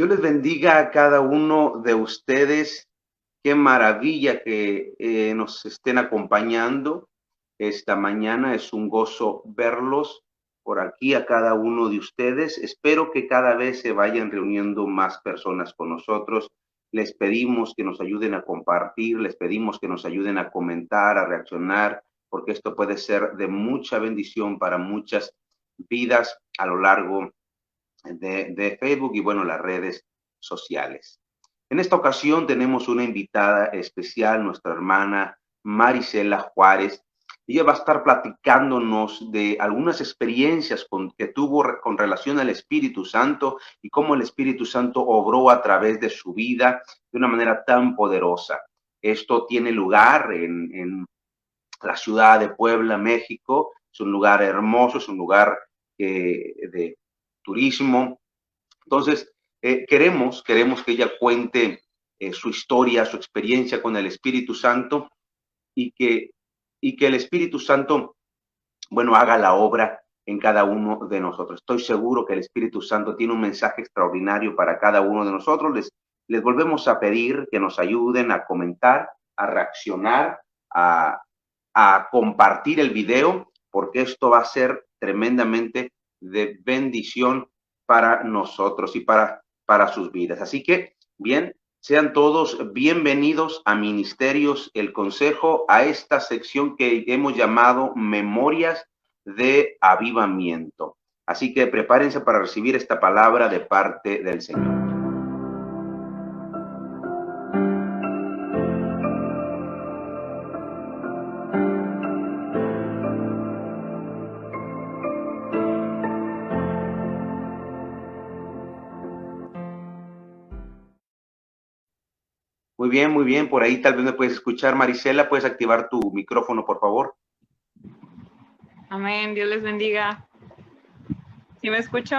Dios les bendiga a cada uno de ustedes. Qué maravilla que nos estén acompañando esta mañana. Es un gozo verlos por aquí a cada uno de ustedes. Espero que cada vez se vayan reuniendo más personas con nosotros. Les pedimos que nos ayuden a compartir, les pedimos que nos ayuden a comentar, a reaccionar, porque esto puede ser de mucha bendición para muchas vidas a lo largo de Facebook y bueno, las redes sociales. En esta ocasión tenemos una invitada especial, nuestra hermana Marisela Juárez. Ella va a estar platicándonos de algunas experiencias que tuvo con relación al Espíritu Santo y cómo el Espíritu Santo obró a través de su vida de una manera tan poderosa. Esto tiene lugar en la ciudad de Puebla, México. Es un lugar hermoso, es un lugar de turismo. Entonces, queremos que ella cuente su historia, su experiencia con el Espíritu Santo y que el Espíritu Santo, bueno, haga la obra en cada uno de nosotros. Estoy seguro que el Espíritu Santo tiene un mensaje extraordinario para cada uno de nosotros. Les volvemos a pedir que nos ayuden a comentar, a reaccionar, a compartir el video, porque esto va a ser tremendamente de bendición para nosotros y para sus vidas. Así que, bien, sean todos bienvenidos a Ministerios El Consejo, a esta sección que hemos llamado Memorias de Avivamiento. Así que prepárense para recibir esta palabra de parte del Señor. Muy bien, por ahí tal vez me puedes escuchar, Marisela, puedes activar tu micrófono, por favor. Amén, Dios les bendiga. ¿Sí me escucho?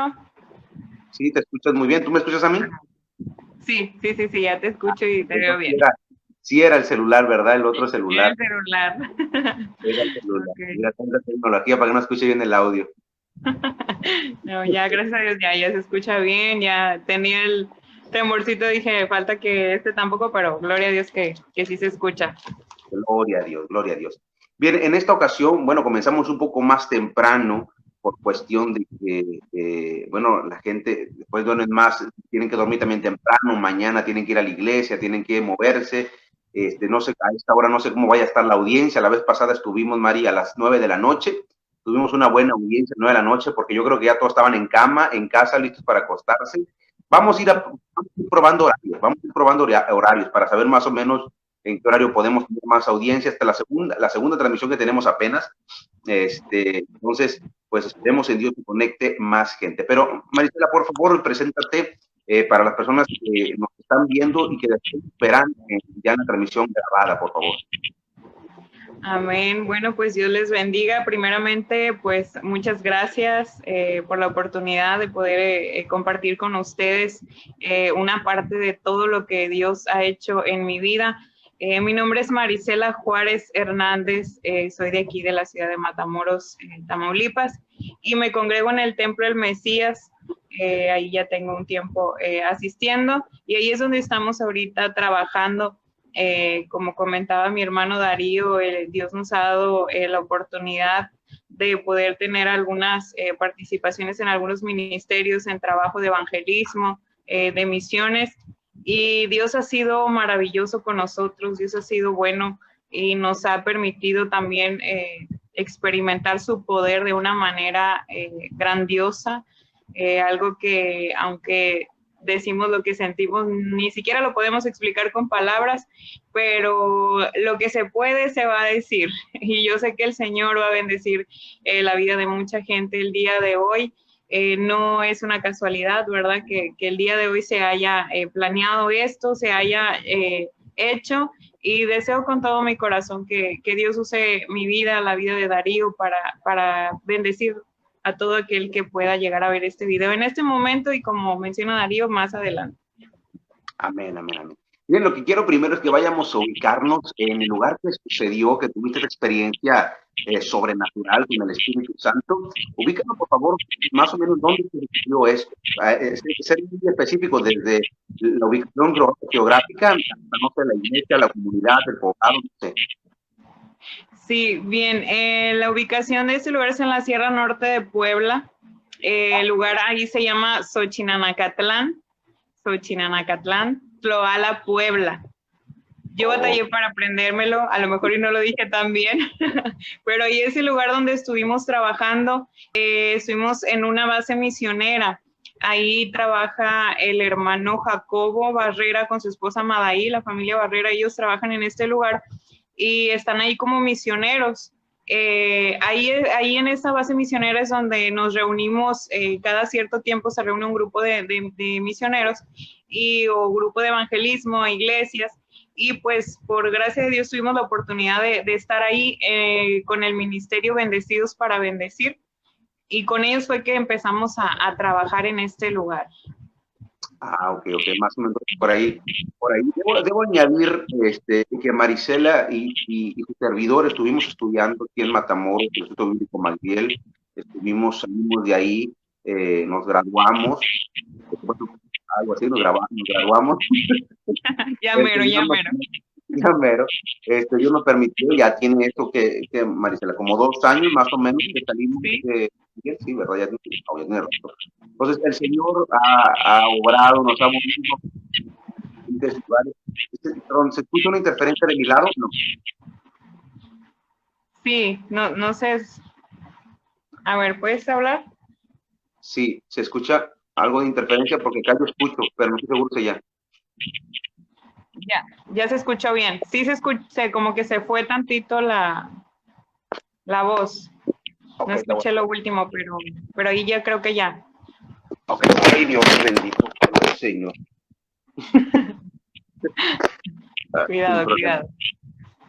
Sí, te escuchas muy bien. ¿Tú me escuchas a mí? Sí, ya te escucho y te veo bien. Sí era el celular, ¿verdad? El otro celular. El celular. Era el celular. Okay. Mira, tengo la tecnología para que no escuche bien el audio. No, ya gracias a Dios ya se escucha bien, ya tenía el temorcito, dije, falta que tampoco, pero gloria a Dios que sí se escucha. Gloria a Dios, gloria a Dios. Bien, en esta ocasión, bueno, comenzamos un poco más temprano por cuestión de que, bueno, la gente, después, bueno, es más, tienen que dormir también temprano, mañana tienen que ir a la iglesia, tienen que moverse, no sé, a esta hora no sé cómo vaya a estar la audiencia. La vez pasada estuvimos, Mari, a las 9 de la noche, tuvimos una buena audiencia, 9 de la noche, porque yo creo que ya todos estaban en cama, en casa, listos para acostarse. Vamos a ir probando horarios para saber más o menos en qué horario podemos tener más audiencia, hasta la segunda transmisión que tenemos apenas. Entonces, pues esperemos en Dios que conecte más gente. Pero, Marisela, por favor, preséntate para las personas que nos están viendo y que esperan ya en la transmisión grabada, por favor. Amén. Bueno, pues Dios les bendiga. Primeramente, pues muchas gracias por la oportunidad de poder compartir con ustedes una parte de todo lo que Dios ha hecho en mi vida. Mi nombre es Marisela Juárez Hernández, soy de aquí de la ciudad de Matamoros, Tamaulipas, y me congrego en el Templo del Mesías. Ahí ya tengo un tiempo asistiendo y ahí es donde estamos ahorita trabajando. Como comentaba mi hermano Darío, Dios nos ha dado la oportunidad de poder tener algunas participaciones en algunos ministerios, en trabajo de evangelismo, de misiones, y Dios ha sido maravilloso con nosotros, Dios ha sido bueno y nos ha permitido también experimentar su poder de una manera grandiosa, algo que aunque decimos lo que sentimos, ni siquiera lo podemos explicar con palabras, pero lo que se puede se va a decir. Y yo sé que el Señor va a bendecir la vida de mucha gente el día de hoy. No es una casualidad, ¿verdad? Que el día de hoy se haya planeado esto, se haya hecho, y deseo con todo mi corazón que Dios use mi vida, la vida de Darío, para bendecir a todo aquel que pueda llegar a ver este video en este momento y, como menciona Darío, más adelante. Amén, amén, amén. Bien, lo que quiero primero es que vayamos a ubicarnos en el lugar que sucedió, que tuviste esa experiencia sobrenatural con el Espíritu Santo. Ubícanos, por favor, más o menos dónde se recibió esto. Ser muy específico desde la ubicación geográfica hasta, no sé, la iglesia, la comunidad, el poblado, no sé. Sí, bien. La ubicación de este lugar es en la Sierra Norte de Puebla. El lugar ahí se llama Xochinanacatlán, Tloala, Puebla. Yo batallé para aprendérmelo, a lo mejor y no lo dije tan bien, pero ahí es el lugar donde estuvimos trabajando. Estuvimos en una base misionera. Ahí trabaja el hermano Jacobo Barrera con su esposa Madaí, la familia Barrera. Ellos trabajan en este lugar y están ahí como misioneros. Ahí en esta base misionera es donde nos reunimos, cada cierto tiempo se reúne un grupo de misioneros o grupo de evangelismo, iglesias, y pues por gracia de Dios tuvimos la oportunidad de estar ahí con el ministerio Bendecidos para Bendecir, y con ellos fue que empezamos a trabajar en este lugar. Ok, más o menos por ahí. Debo añadir que Marisela y su servidor estuvimos estudiando aquí en Matamoros, el Instituto Bíblico Magdiel, salimos de ahí, nos graduamos, algo así, nos graduamos. Ya mero. Ya mero. Dios nos permitió, ya tiene esto que Marisela, como 2 años más o menos que salimos de... Sí, ¿verdad? Ya tiene razón. Entonces, el Señor ha obrado, nos ha movido. Perdón, ¿se escucha una interferencia de mi lado? No. Sí, no sé. A ver, ¿puedes hablar? Sí, se escucha algo de interferencia porque acá yo escucho, pero no estoy seguro si ya. Ya se escuchó bien. Sí se escucha, como que se fue tantito la voz. Okay, no escuché lo último, pero ahí ya creo que ya. Ok, ay Dios bendito, Señor. Cuidado.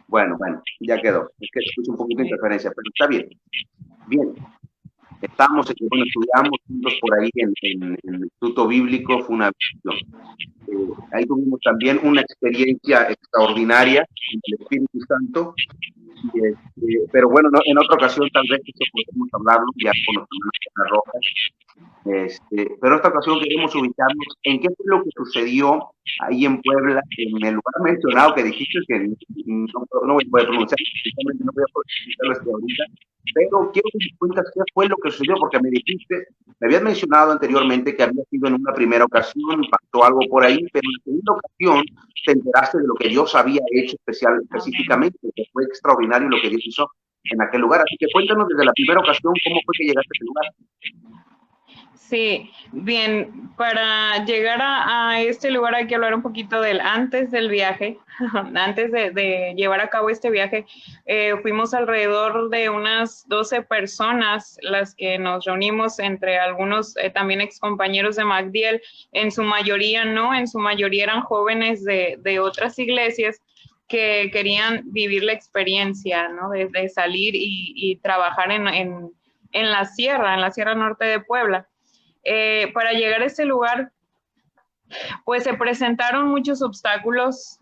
Bueno, ya quedó. Es que escucho un poquito de interferencia, pero está bien. Bien. Estudiamos juntos por ahí en el Instituto Bíblico, fue una visión. Ahí tuvimos también una experiencia extraordinaria con el Espíritu Santo, pero bueno, no, en otra ocasión tal vez eso podemos hablarlo ya con los hermanos Rojas. Pero en esta ocasión queremos ubicarnos en qué fue lo que sucedió ahí en Puebla, en el lugar mencionado que dijiste que no voy a poder pronunciar, no voy a poder pronunciarlo ahorita, pero quiero que me cuentas qué fue lo que sucedió, porque me habías mencionado anteriormente que había sido en una primera ocasión, pasó algo por ahí, pero en la segunda ocasión te enteraste de lo que Dios había hecho específicamente, que fue extraordinario lo que Dios hizo en aquel lugar. Así que cuéntanos desde la primera ocasión cómo fue que llegaste a ese lugar. Sí, bien, para llegar a este lugar hay que hablar un poquito del antes del viaje. Antes de llevar a cabo este viaje, fuimos alrededor de unas 12 personas las que nos reunimos, entre algunos también excompañeros de Magdiel, en su mayoría eran jóvenes de otras iglesias que querían vivir la experiencia, ¿no? De salir y trabajar en la Sierra Norte de Puebla. Para llegar a este lugar, pues se presentaron muchos obstáculos,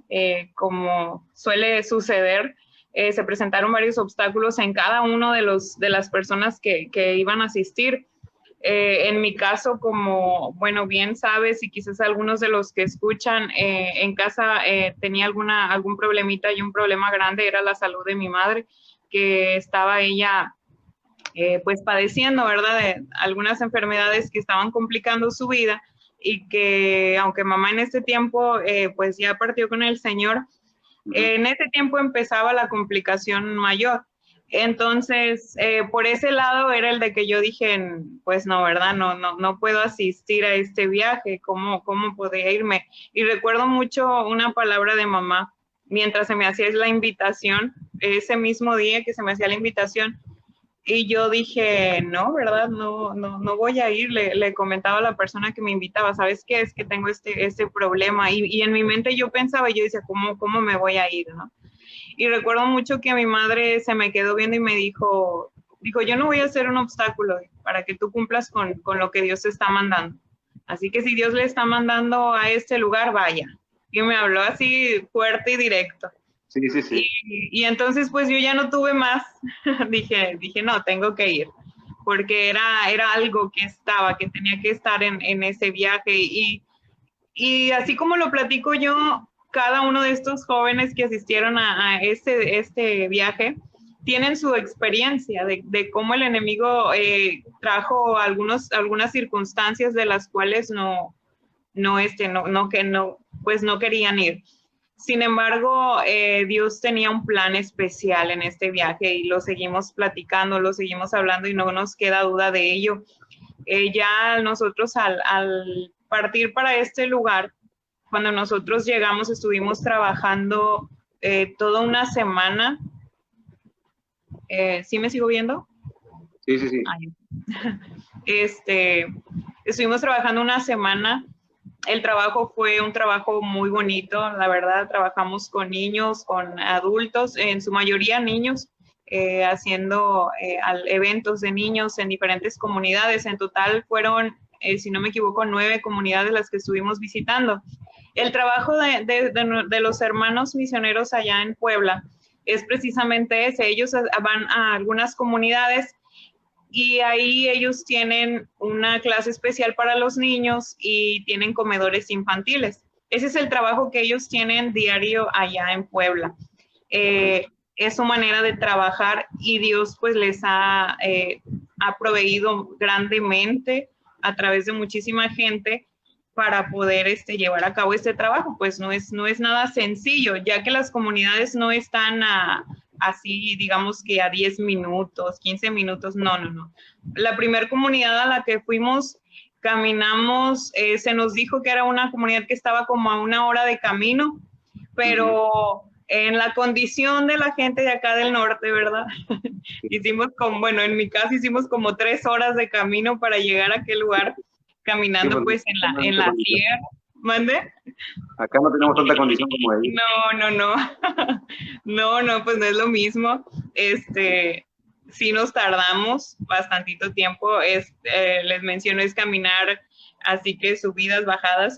como suele suceder. Se presentaron varios obstáculos en cada uno de las personas que iban a asistir. En mi caso, como, bueno, bien sabes, y quizás algunos de los que escuchan, en casa tenía algún problemita, y un problema grande era la salud de mi madre, que estaba ella pues padeciendo, ¿verdad?, de algunas enfermedades que estaban complicando su vida, y que aunque mamá en este tiempo pues ya partió con el Señor, en ese tiempo empezaba la complicación mayor. Entonces, por ese lado era el de que yo dije, pues no, ¿verdad? No puedo asistir a este viaje, ¿cómo podría irme? Y recuerdo mucho una palabra de mamá mientras se me hacía la invitación, ese mismo día que se me hacía la invitación. Y yo dije, no, ¿verdad? No voy a ir. Le comentaba a la persona que me invitaba, ¿sabes qué? Es que tengo este problema. Y en mi mente yo pensaba, y yo decía, ¿cómo me voy a ir, no? Y recuerdo mucho que mi madre se me quedó viendo y me dijo, yo no voy a ser un obstáculo para que tú cumplas con lo que Dios te está mandando. Así que si Dios le está mandando a este lugar, vaya. Y me habló así fuerte y directo. Sí, sí, sí. Y entonces pues yo ya no tuve más, dije, no, tengo que ir, porque era algo que tenía que estar en ese viaje. Y así como lo platico yo, cada uno de estos jóvenes que asistieron a este viaje tienen su experiencia de cómo el enemigo trajo algunas circunstancias de las cuales pues no querían ir. Sin embargo, Dios tenía un plan especial en este viaje y lo seguimos platicando, lo seguimos hablando y no nos queda duda de ello. Ya nosotros al partir para este lugar, cuando nosotros llegamos, estuvimos trabajando toda una semana. ¿Sí me sigo viendo? Sí, sí, sí. Ay. Estuvimos trabajando una semana. El trabajo fue un trabajo muy bonito, la verdad. Trabajamos con niños, con adultos, en su mayoría niños, haciendo eventos de niños en diferentes comunidades. En total fueron, si no me equivoco, 9 comunidades las que estuvimos visitando. El trabajo de los hermanos misioneros allá en Puebla es precisamente ese. Ellos van a algunas comunidades y ahí ellos tienen una clase especial para los niños y tienen comedores infantiles. Ese es el trabajo que ellos tienen diario allá en Puebla. Es su manera de trabajar y Dios pues ha proveído grandemente a través de muchísima gente para poder llevar a cabo este trabajo. Pues no es nada sencillo, ya que las comunidades no están así, digamos que a 10 minutos, 15 minutos, no. La primera comunidad a la que fuimos, caminamos, se nos dijo que era una comunidad que estaba como a 1 hora de camino, pero en la condición de la gente de acá del norte, ¿verdad? Bueno, en mi caso hicimos como 3 horas de camino para llegar a aquel lugar, caminando Sí, pues en la sierra. ¿Mande? Acá no tenemos tanta condición como ellos. No. No, pues no es lo mismo. Sí nos tardamos bastantito tiempo. Les menciono, es caminar, así que subidas, bajadas,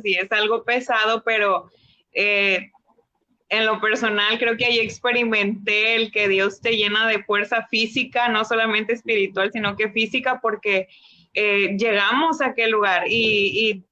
y es algo pesado, pero en lo personal creo que ahí experimenté el que Dios te llena de fuerza física, no solamente espiritual, sino que física, porque llegamos a aquel lugar y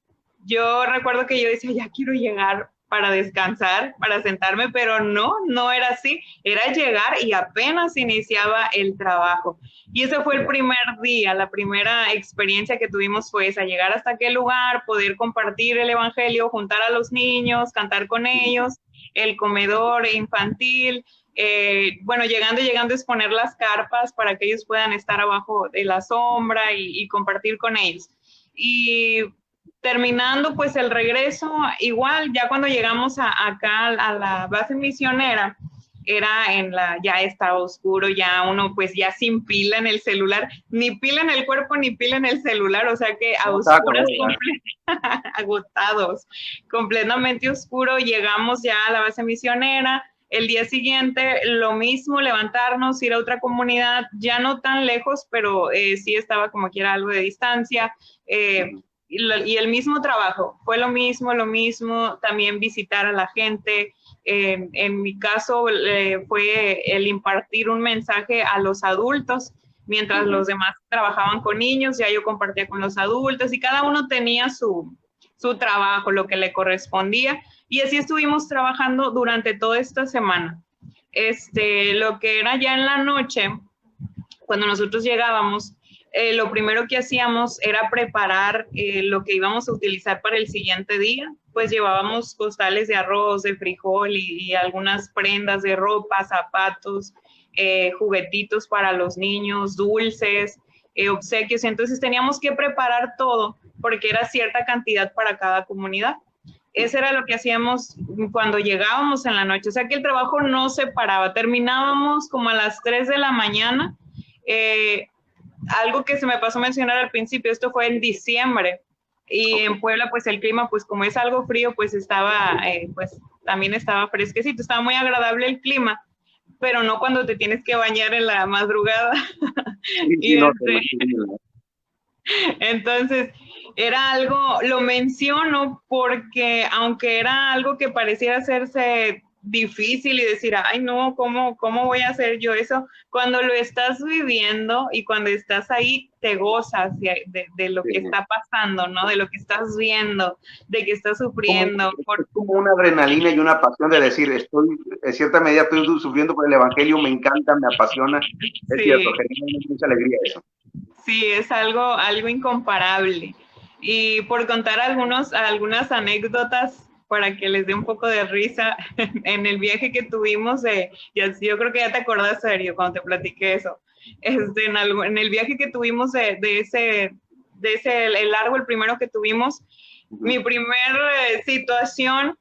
yo recuerdo que yo decía, ya quiero llegar para descansar, para sentarme, pero no era así, era llegar y apenas iniciaba el trabajo. Y ese fue el primer día, la primera experiencia que tuvimos fue esa, llegar hasta aquel lugar, poder compartir el evangelio, juntar a los niños, cantar con ellos, el comedor infantil, bueno, llegando es poner las carpas para que ellos puedan estar abajo de la sombra y compartir con ellos. Y terminando pues el regreso, igual ya cuando llegamos acá a la base misionera, ya estaba oscuro, ya uno pues ya sin pila en el celular, ni pila en el cuerpo ni pila en el celular, o sea que a oscuras, agotados, completamente oscuro. Llegamos ya a la base misionera. El día siguiente lo mismo, levantarnos, ir a otra comunidad, ya no tan lejos, pero sí estaba como quiera algo de distancia. Y el mismo trabajo, fue lo mismo, también visitar a la gente. En mi caso fue el impartir un mensaje a los adultos, mientras los demás trabajaban con niños, ya yo compartía con los adultos y cada uno tenía su trabajo, lo que le correspondía, y así estuvimos trabajando durante toda esta semana. Lo que era ya en la noche, cuando nosotros llegábamos, lo primero que hacíamos era preparar lo que íbamos a utilizar para el siguiente día. Pues llevábamos costales de arroz, de frijol y algunas prendas de ropa, zapatos, juguetitos para los niños, dulces, obsequios. Entonces teníamos que preparar todo porque era cierta cantidad para cada comunidad. Eso era lo que hacíamos cuando llegábamos en la noche. O sea que el trabajo no se paraba. Terminábamos como a las 3 de la mañana. Algo que se me pasó a mencionar al principio, esto fue en diciembre, y en Puebla pues el clima pues como es algo frío pues pues también estaba fresquecito, estaba muy agradable el clima, pero no cuando te tienes que bañar en la madrugada. Y entonces era algo, lo menciono porque aunque era algo que pareciera hacerse difícil y decir, ay no, ¿cómo voy a hacer yo eso? Cuando lo estás viviendo y cuando estás ahí, te gozas de lo que Sí. está pasando, ¿no? De lo que estás viendo, de que estás sufriendo. Es como una adrenalina y una pasión de decir, estoy, en cierta medida estoy sufriendo por el evangelio, me encanta, me apasiona. Es cierto, Sí, genera mucha alegría eso. sí, es algo incomparable. Y por contar algunas anécdotas para que les dé un poco de risa, en el viaje que tuvimos, yo creo que ya te acordás, Sergio, cuando te platiqué eso. En el viaje que tuvimos el largo, el primero que tuvimos, mi primer situación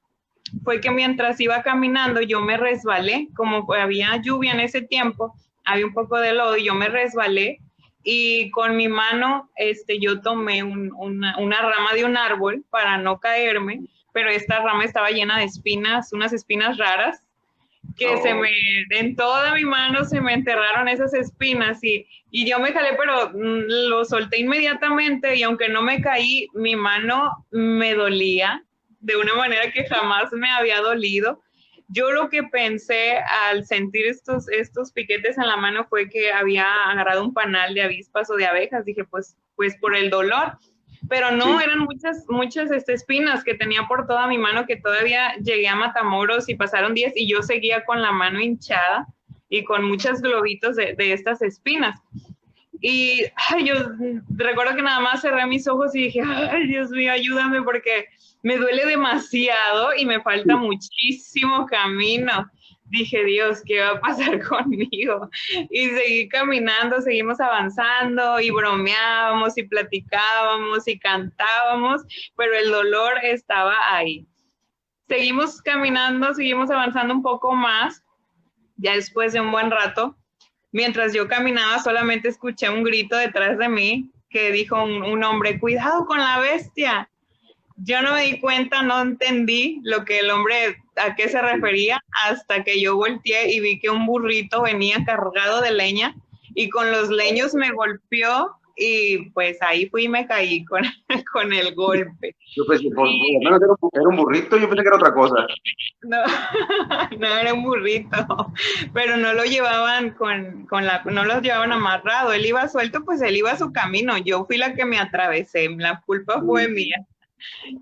fue que mientras iba caminando yo me resbalé, como había lluvia en ese tiempo, había un poco de lodo y yo me resbalé y con mi mano yo tomé una rama de un árbol para no caerme, pero esta rama estaba llena de espinas, unas espinas raras, que Oh, en toda mi mano se me enterraron esas espinas y yo me jalé, pero lo solté inmediatamente y aunque no me caí, mi mano me dolía de una manera que jamás me había dolido. Yo lo que pensé al sentir estos piquetes en la mano fue que había agarrado un panal de avispas o de abejas. Dije, pues por el dolor, pero no, sí, eran muchas espinas que tenía por toda mi mano, que todavía llegué a Matamoros y pasaron días y yo seguía con la mano hinchada y con muchos globitos de estas espinas. Y yo recuerdo que nada más cerré mis ojos y dije, ay, Dios mío, ayúdame porque me duele demasiado y me falta sí, muchísimo camino. Dije, Dios, ¿qué va a pasar conmigo? Y seguí caminando, seguimos avanzando y bromeábamos y platicábamos y cantábamos, pero el dolor estaba ahí. Seguimos caminando, seguimos avanzando un poco más, ya después de un buen rato. Mientras yo caminaba, solamente escuché un grito detrás de mí que dijo un hombre, cuidado con la bestia. Yo no me di cuenta, no entendí lo que el hombre a qué se sí. refería hasta que yo volteé y vi que un burrito venía cargado de leña y con los leños me golpeó y pues ahí fui y me caí con el golpe. Yo pensé, por lo Y menos era un burrito, yo pensé que era otra cosa. no, no era un burrito, pero no lo llevaban no lo llevaban amarrado, él iba suelto, pues él iba a su camino, yo fui la que me atravesé, la culpa fue mía.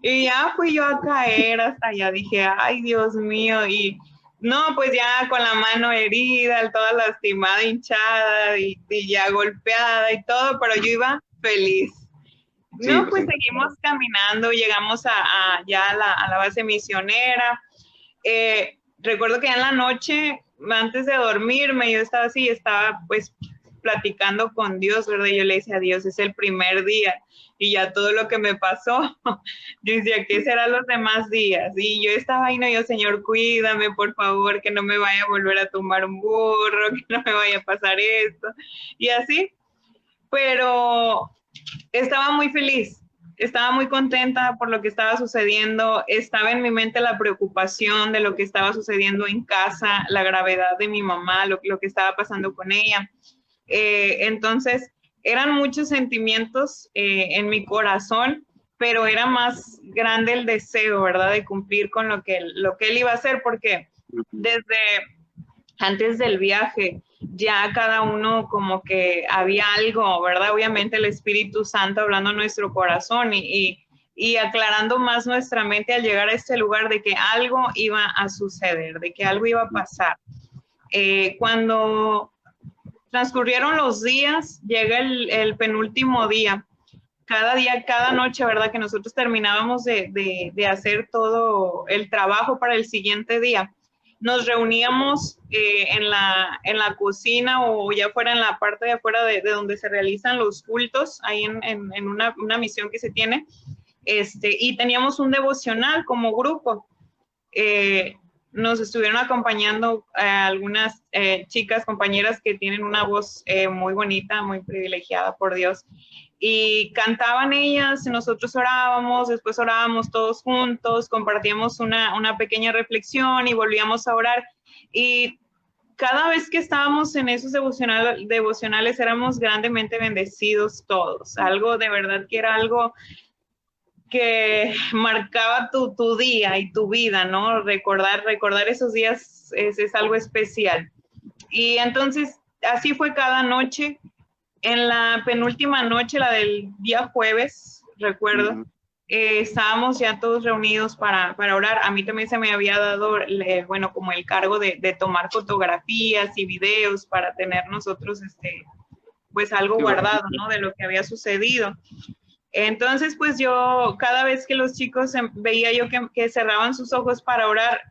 Y ya fui yo a caer hasta allá, dije, ay Dios mío, y no, pues ya con la mano herida, toda lastimada, hinchada y ya golpeada y todo, pero yo iba feliz. Sí, No, pues pues sí. seguimos caminando, llegamos ya a la base misionera. Recuerdo que en la noche, antes de dormirme, yo estaba así, estaba pues platicando con Dios, ¿verdad? Yo le decía a Dios, es el primer día y ya todo lo que me pasó, yo decía, ¿qué serán los demás días? Y yo estaba ahí, no, yo, Señor, cuídame, por favor, que no me vaya a volver a tomar un burro, que no me vaya a pasar esto. Y así, pero estaba muy feliz, estaba muy contenta por lo que estaba sucediendo, estaba en mi mente la preocupación de lo que estaba sucediendo en casa, la gravedad de mi mamá, lo que estaba pasando con ella. Entonces, eran muchos sentimientos en mi corazón, pero era más grande el deseo, ¿verdad?, de cumplir con lo que él iba a hacer, porque desde antes del viaje, ya cada uno como que había algo, ¿verdad? Obviamente el Espíritu Santo hablando en nuestro corazón y aclarando más nuestra mente al llegar a este lugar de que algo iba a suceder, de que algo iba a pasar. Cuando transcurrieron los días, llega el penúltimo día. Cada día, cada noche, ¿verdad? Que nosotros terminábamos de hacer todo el trabajo para el siguiente día. Nos reuníamos en la cocina o ya fuera en la parte de afuera de donde se realizan los cultos, ahí en una misión que se tiene, y teníamos un devocional como grupo. Nos estuvieron acompañando algunas chicas, compañeras que tienen una voz muy bonita, muy privilegiada por Dios. Y cantaban ellas, nosotros orábamos, después orábamos todos juntos, compartíamos una pequeña reflexión y volvíamos a orar. Y cada vez que estábamos en esos devocionales éramos grandemente bendecidos todos. Algo de verdad que era algo que marcaba tu día y tu vida, ¿no? Recordar esos días es algo especial. Y entonces, así fue cada noche. En la penúltima noche, la del día jueves, recuerdo, estábamos ya todos reunidos para orar. A mí también se me había dado, bueno, como el cargo de tomar fotografías y videos para tener nosotros, pues algo Sí, guardado, ¿no? De lo que había sucedido. Entonces, pues yo, cada vez que los chicos veía yo que cerraban sus ojos para orar,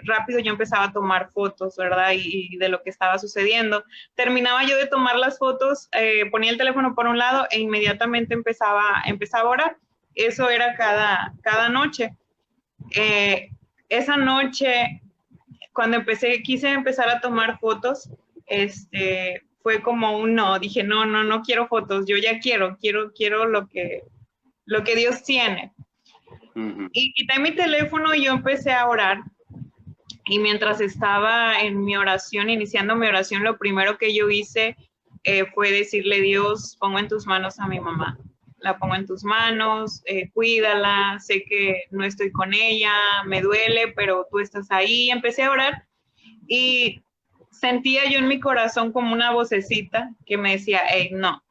rápido yo empezaba a tomar fotos, ¿verdad? Y de lo que estaba sucediendo. Terminaba yo de tomar las fotos, ponía el teléfono por un lado e inmediatamente empezaba a orar. Eso era cada noche. Esa noche, cuando quise empezar a tomar fotos, fue como un no. Dije, no quiero fotos, yo ya quiero lo que Dios tiene. Y quité mi teléfono y yo empecé a orar. Y mientras estaba en mi oración, iniciando mi oración, lo primero que yo hice fue decirle: Dios, pongo en tus manos a mi mamá. La pongo en tus manos, cuídala, sé que no estoy con ella, me duele, pero tú estás ahí. Empecé a orar y sentía yo en mi corazón como una vocecita que me decía: hey, no,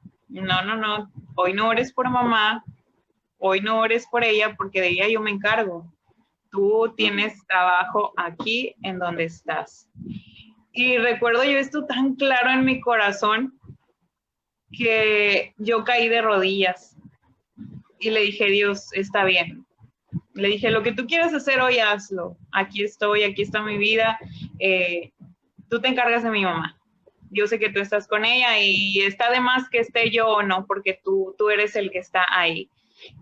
hoy no ores por mamá, hoy no ores por ella porque de ella yo me encargo. Tú tienes trabajo aquí en donde estás. Y recuerdo yo esto tan claro en mi corazón que yo caí de rodillas y le dije: Dios, está bien. Le dije: lo que tú quieras hacer hoy, hazlo. Aquí estoy, aquí está mi vida. Tú te encargas de mi mamá. Yo sé que tú estás con ella y está de más que esté yo o no, porque tú eres el que está ahí.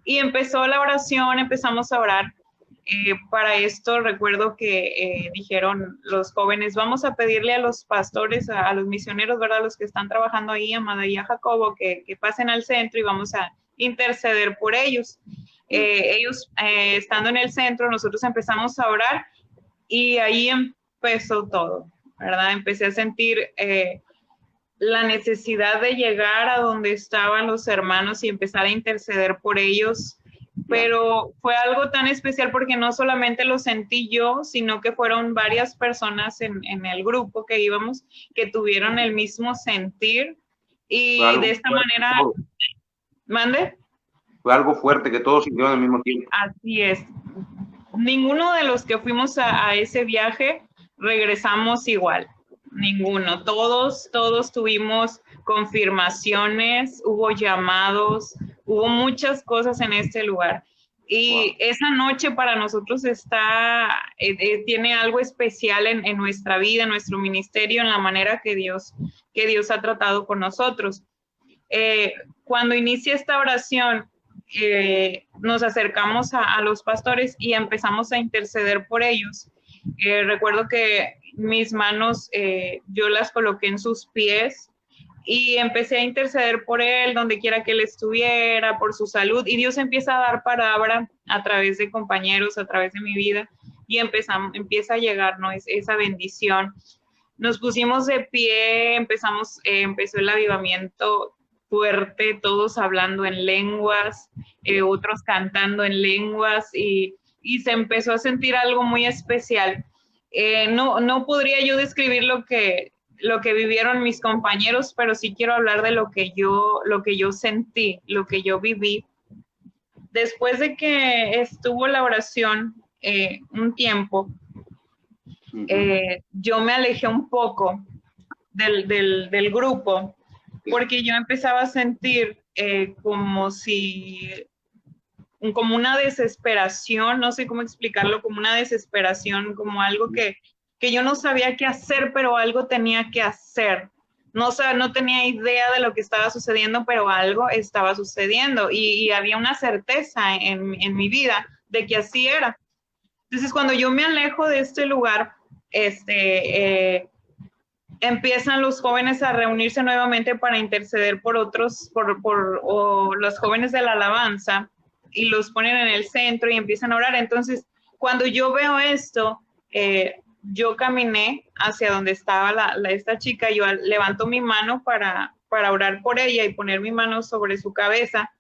Y empezó la oración, empezamos a orar. Para esto recuerdo que dijeron los jóvenes: vamos a pedirle a los pastores, a los misioneros, ¿verdad? Los que están trabajando ahí, Amada y a Jacobo, que pasen al centro y vamos a interceder por ellos. Ellos estando en el centro, nosotros empezamos a orar y ahí empezó todo, ¿verdad? Empecé a sentir la necesidad de llegar a donde estaban los hermanos y empezar a interceder por ellos, pero fue algo tan especial porque no solamente lo sentí yo, sino que fueron varias personas en el grupo que íbamos que tuvieron el mismo sentir y de esta manera, ¿mande? Fue algo fuerte que todos sintieron al mismo tiempo. Así es. Ninguno de los que fuimos a ese viaje regresamos igual. Ninguno. Todos tuvimos confirmaciones, hubo llamados, hubo muchas cosas en este lugar. Y esa noche para nosotros tiene algo especial en nuestra vida, en nuestro ministerio, en la manera que Dios ha tratado con nosotros. Cuando inicia esta oración, nos acercamos a los pastores y empezamos a interceder por ellos. Recuerdo que mis manos yo las coloqué en sus pies y empecé a interceder por él, donde quiera que él estuviera, por su salud, y Dios empieza a dar palabra a través de compañeros, a través de mi vida, y empieza a llegar, ¿no? Esa bendición. Nos pusimos de pie, empezó el avivamiento fuerte, todos hablando en lenguas, otros cantando en lenguas, y se empezó a sentir algo muy especial. No podría yo describir lo que vivieron mis compañeros, pero sí quiero hablar de lo que yo sentí, lo que yo viví. Después de que estuvo la oración un tiempo, yo me alejé un poco del grupo, porque yo empezaba a sentir como una desesperación, no sé cómo explicarlo, como una desesperación, como algo que yo no sabía qué hacer, pero algo tenía que hacer. No tenía idea de lo que estaba sucediendo, pero algo estaba sucediendo y había una certeza en mi vida de que así era. Entonces, cuando yo me alejo de este lugar, empiezan los jóvenes a reunirse nuevamente para interceder por otros, o los jóvenes de la alabanza, y los ponen en el centro y empiezan a orar. Entonces, cuando yo veo esto, yo caminé hacia donde estaba esta chica, yo levanto mi mano para orar por ella y poner mi mano sobre su cabeza,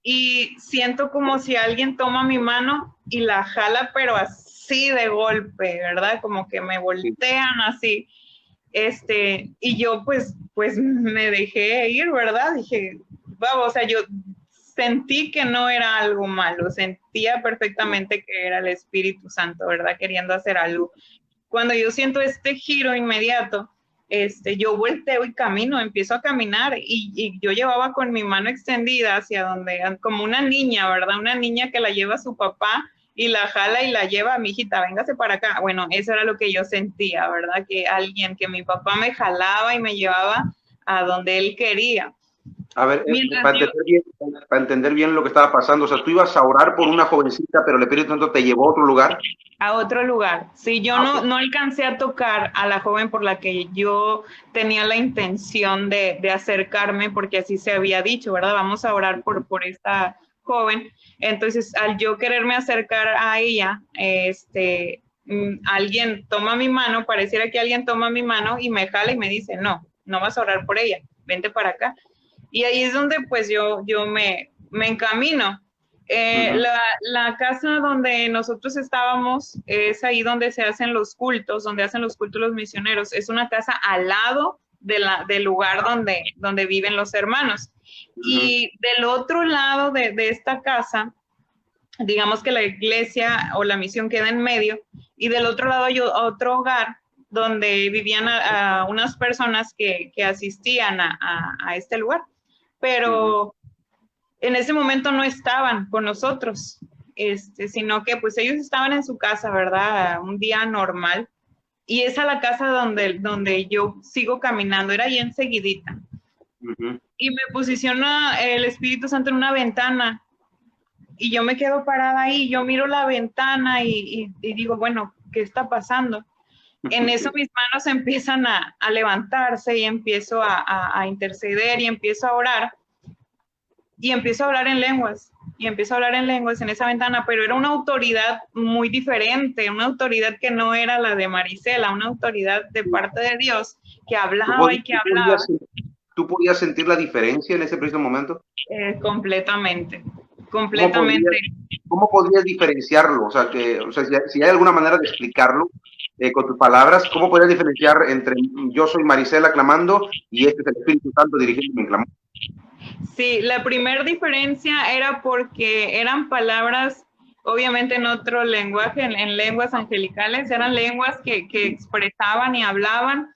y siento como si alguien toma mi mano y la jala, pero así de golpe, ¿verdad? Como que me voltean así. Y yo pues me dejé ir, ¿verdad? Dije, vamos, o sea, yo sentí que no era algo malo, sentía perfectamente que era el Espíritu Santo, ¿verdad? Queriendo hacer algo. Cuando yo siento este giro inmediato, yo volteo y camino, empiezo a caminar y yo llevaba con mi mano extendida hacia donde, como una niña, ¿verdad? Una niña que la lleva a su papá y la jala y la lleva a mi hijita, véngase para acá. Bueno, eso era lo que yo sentía, ¿verdad? Que alguien, que mi papá me jalaba y me llevaba a donde él quería. A ver, Mientras yo, para entender bien lo que estaba pasando, o sea, tú ibas a orar por una jovencita, pero el Espíritu Santo te llevó a otro lugar. a otro lugar. Sí, yo Okay. no alcancé a tocar a la joven por la que yo tenía la intención de acercarme, porque así se había dicho, ¿verdad? Vamos a orar por esta joven. Entonces, al yo quererme acercar a ella, alguien toma mi mano, pareciera que alguien toma mi mano y me jala y me dice, no vas a orar por ella, vente para acá. Y ahí es donde pues yo me encamino. La casa donde nosotros estábamos es ahí donde se hacen los cultos, donde hacen los cultos los misioneros. Es una casa al lado del lugar donde viven los hermanos. Y del otro lado de esta casa, digamos que la iglesia o la misión queda en medio, y del otro lado hay otro hogar donde vivían a unas personas que asistían a este lugar. Pero en ese momento no estaban con nosotros, sino que pues ellos estaban en su casa, ¿verdad? Un día normal. Y esa es la casa donde yo sigo caminando, era ahí enseguidita. Y me posiciona el Espíritu Santo en una ventana y yo me quedo parada ahí, yo miro la ventana y digo, bueno, ¿qué está pasando? En eso mis manos empiezan a levantarse y empiezo a interceder y empiezo a orar. Y empiezo a hablar en lenguas, en esa ventana, pero era una autoridad muy diferente, una autoridad que no era la de Marisela, una autoridad de parte de Dios que hablaba y que hablaba. ¿Tú podías sentir la diferencia en ese preciso momento? Completamente. ¿Cómo podrías diferenciarlo? O sea, si hay alguna manera de explicarlo con tus palabras, ¿cómo podrías diferenciar entre yo soy Marisela clamando y este es el Espíritu Santo dirigiéndome en clamor? Sí, la primera diferencia era porque eran palabras, obviamente en otro lenguaje, en lenguas angelicales, eran lenguas que expresaban y hablaban,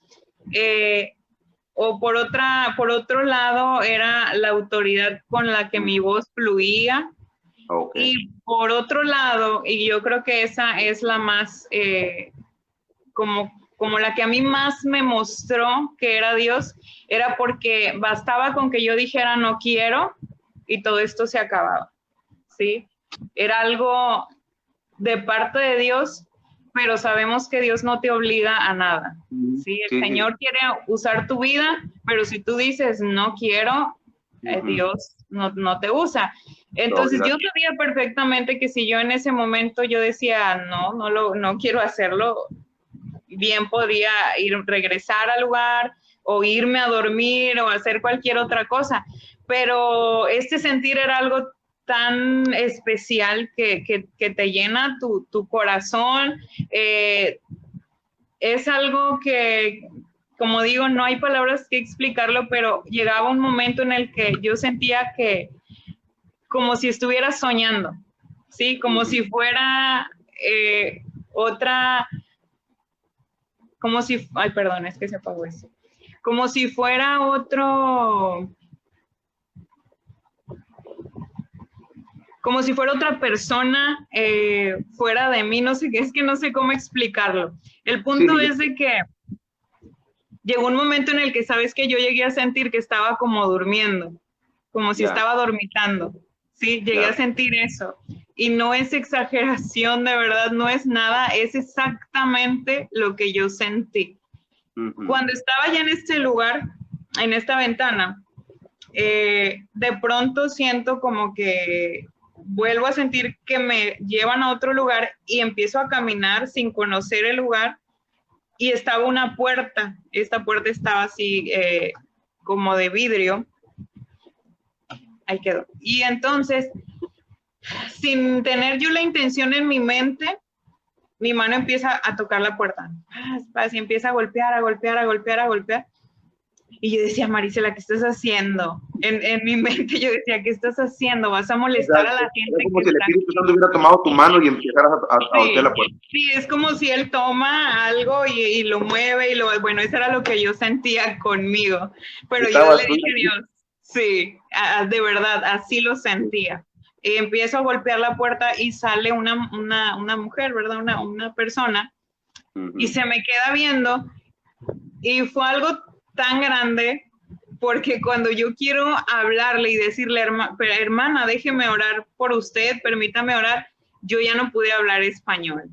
o por otro lado era la autoridad con la que mi voz fluía, y por otro lado, y yo creo que esa es la más, como la que a mí más me mostró que era Dios, era porque bastaba con que yo dijera no quiero y todo esto se acababa, ¿sí? Era algo de parte de Dios, pero sabemos que Dios no te obliga a nada, ¿sí? El Señor quiere usar tu vida, pero si tú dices no quiero, Dios no te usa. Entonces yo sabía perfectamente que si yo en ese momento yo decía no quiero hacerlo, bien podía regresar al lugar o irme a dormir o hacer cualquier otra cosa, pero este sentir era algo tan especial que te llena tu corazón, es algo que, como digo, no hay palabras que explicarlo, pero llegaba un momento en el que yo sentía que como si estuviera soñando, ¿sí? Como si fuera otra, como si, ay, perdón, es que se apagó eso. Como si fuera como si fuera otra persona fuera de mí, no sé, es que no sé cómo explicarlo. El punto es de que llegó un momento en el que, sabes que yo llegué a sentir que estaba como durmiendo, como si estaba dormitando, ¿sí? Llegué a sentir eso. Y no es exageración, de verdad, no es nada, es exactamente lo que yo sentí. Cuando estaba ya en este lugar, en esta ventana, de pronto siento como que vuelvo a sentir que me llevan a otro lugar y empiezo a caminar sin conocer el lugar y estaba una puerta, esta puerta estaba así como de vidrio, ahí quedó. Y entonces, sin tener yo la intención en mi mente, mi mano empieza a tocar la puerta. Y empieza a golpear, a golpear, a golpear, a golpear. Y yo decía, Marisela, ¿qué estás haciendo? En mi mente yo decía, ¿qué estás haciendo? ¿Vas a molestar a la gente? Es como si el Espíritu Santo hubiera tomado tu mano y empezaras a golpear la puerta. Sí, es como si él toma algo y lo mueve bueno, eso era lo que yo sentía conmigo. Pero yo le dije a Dios, sí, de verdad, así lo sentía. Y empiezo a golpear la puerta y sale una mujer, ¿verdad? Una persona, y se me queda viendo, y fue algo tan grande, porque cuando yo quiero hablarle y decirle, hermana, déjeme orar por usted, permítame orar, yo ya no pude hablar español.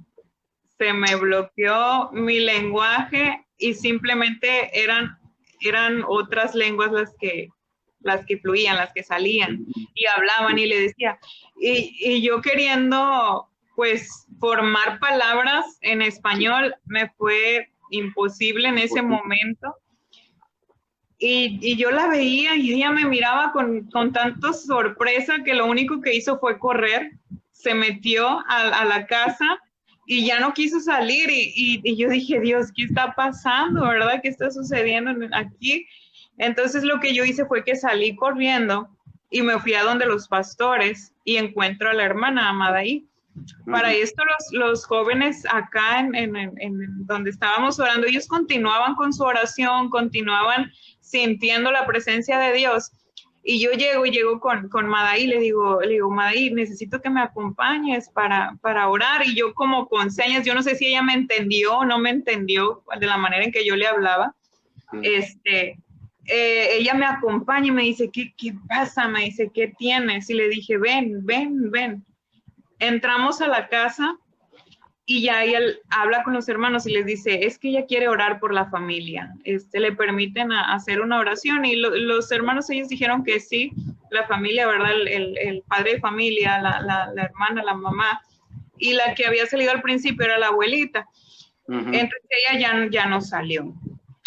Se me bloqueó mi lenguaje y simplemente eran otras lenguas las que fluían, las que salían, y hablaban, y le decía, y yo queriendo pues formar palabras en español, me fue imposible en ese momento. Y yo la veía y ella me miraba con tanta sorpresa que lo único que hizo fue correr, se metió a la casa y ya no quiso salir. Y yo dije, Dios, ¿qué está pasando, verdad? ¿Qué está sucediendo aquí? Entonces lo que yo hice fue que salí corriendo y me fui a donde los pastores y encuentro a la hermana Amadaí. Para esto los jóvenes acá en donde estábamos orando, ellos continuaban con su oración, continuaban sintiendo la presencia de Dios. Y yo llego con Madaí, le digo, Madaí, necesito que me acompañes para orar. Y yo como con señas, yo no sé si ella me entendió o no me entendió de la manera en que yo le hablaba. Ella me acompaña y me dice, ¿qué pasa? Me dice, ¿qué tienes? Y le dije, ven. Entramos a la casa y ya ella habla con los hermanos y les dice, es que ella quiere orar por la familia, le permiten hacer una oración, y los hermanos, ellos dijeron que sí, la familia, ¿verdad? El padre de familia, la hermana, la mamá, y la que había salido al principio era la abuelita. Entonces ella ya no salió.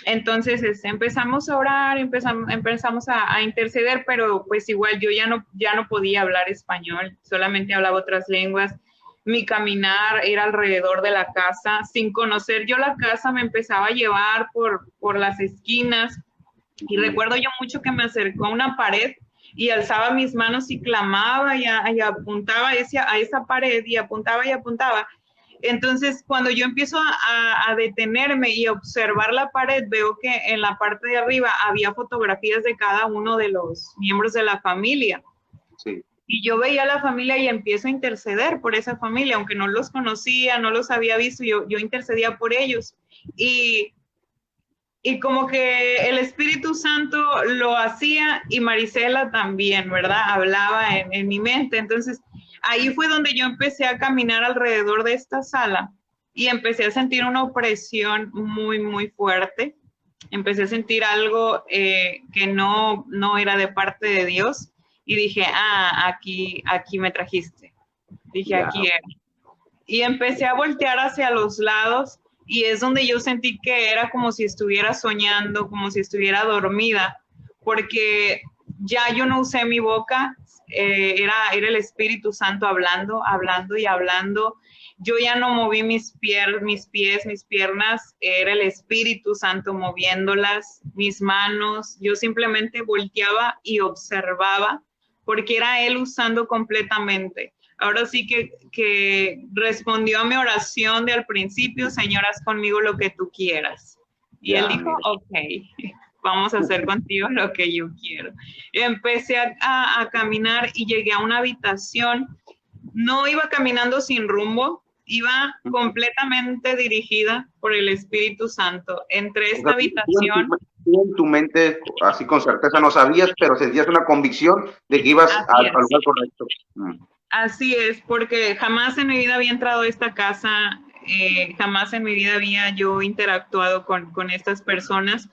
Entonces empezamos a orar, empezamos a interceder, pero pues igual yo ya no podía hablar español, solamente hablaba otras lenguas. Mi caminar era alrededor de la casa, sin conocer yo la casa, me empezaba a llevar por las esquinas, y recuerdo yo mucho que me acercó a una pared y alzaba mis manos y clamaba y apuntaba a esa pared y apuntaba. Entonces, cuando yo empiezo a detenerme y a observar la pared, veo que en la parte de arriba había fotografías de cada uno de los miembros de la familia. Sí. Y yo veía a la familia y empiezo a interceder por esa familia, aunque no los conocía, no los había visto, yo intercedía por ellos. Y como que el Espíritu Santo lo hacía, y Marisela también, ¿verdad? Hablaba en mi mente. Entonces, ahí fue donde yo empecé a caminar alrededor de esta sala y empecé a sentir una opresión muy, muy fuerte. Empecé a sentir algo que no era de parte de Dios, y dije, aquí me trajiste. Dije, aquí era. Y empecé a voltear hacia los lados, y es donde yo sentí que era como si estuviera soñando, como si estuviera dormida, porque ya yo no usé mi boca, era el Espíritu Santo hablando y hablando. Yo ya no moví mis pies, mis piernas, era el Espíritu Santo moviéndolas, mis manos. Yo simplemente volteaba y observaba, porque era Él usando completamente. Ahora sí que respondió a mi oración de al principio, Señor, haz conmigo lo que tú quieras. Y Él dijo, ok, vamos a hacer contigo lo que yo quiero. Y empecé a caminar y llegué a una habitación. No iba caminando sin rumbo, iba completamente dirigida por el Espíritu Santo. Entré a esta habitación. En tu mente, así con certeza no sabías, pero sentías una convicción de que ibas al lugar correcto. Así es, porque jamás en mi vida había entrado a esta casa, jamás en mi vida había yo interactuado con estas personas.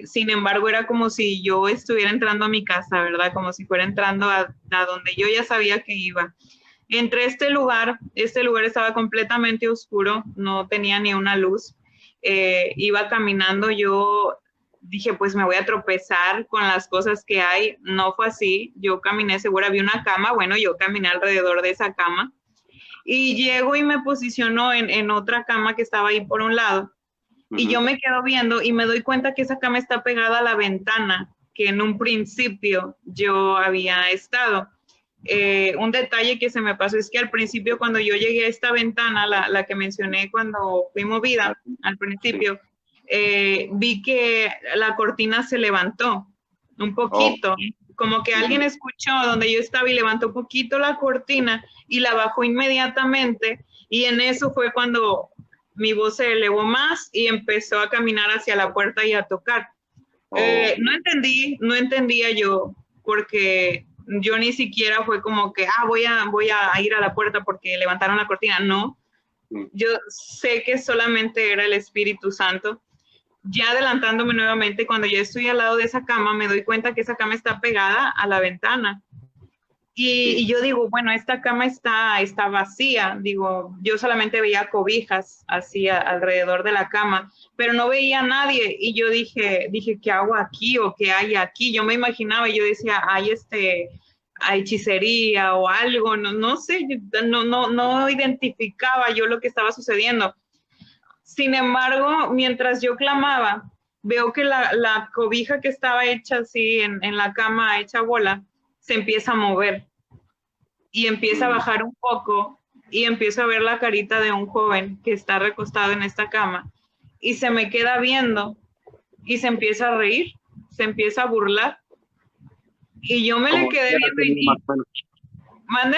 Sin embargo, era como si yo estuviera entrando a mi casa, ¿verdad? Como si fuera entrando a donde yo ya sabía que iba. Entré a este lugar estaba completamente oscuro, no tenía ni una luz. Iba caminando, yo dije, pues me voy a tropezar con las cosas que hay. No fue así. Yo caminé segura, vi una cama. Bueno, yo caminé alrededor de esa cama y llego y me posiciono en otra cama que estaba ahí por un lado. Y yo me quedo viendo y me doy cuenta que esa cama está pegada a la ventana que en un principio yo había estado. Un detalle que se me pasó es que al principio cuando yo llegué a esta ventana, la que mencioné cuando fui movida al principio, vi que la cortina se levantó un poquito, como que alguien escuchó donde yo estaba y levantó un poquito la cortina y la bajó inmediatamente, y en eso fue cuando mi voz se elevó más y empezó a caminar hacia la puerta y a tocar. No entendía yo, porque yo ni siquiera fue como que, voy a ir a la puerta porque levantaron la cortina. No, yo sé que solamente era el Espíritu Santo. Ya adelantándome nuevamente, cuando yo estoy al lado de esa cama, me doy cuenta que esa cama está pegada a la ventana. Y yo digo, bueno, esta cama está vacía. Digo, yo solamente veía cobijas así alrededor de la cama, pero no veía a nadie. Y yo dije, ¿qué hago aquí o qué hay aquí? Yo me imaginaba y yo decía, hay hechicería o algo, no sé, no identificaba yo lo que estaba sucediendo. Sin embargo, mientras yo clamaba, veo que la cobija que estaba hecha así en la cama, hecha bola, se empieza a mover y empieza a bajar un poco y empiezo a ver la carita de un joven que está recostado en esta cama y se me queda viendo y se empieza a reír, se empieza a burlar y yo me le quedé viendo y ¿mande?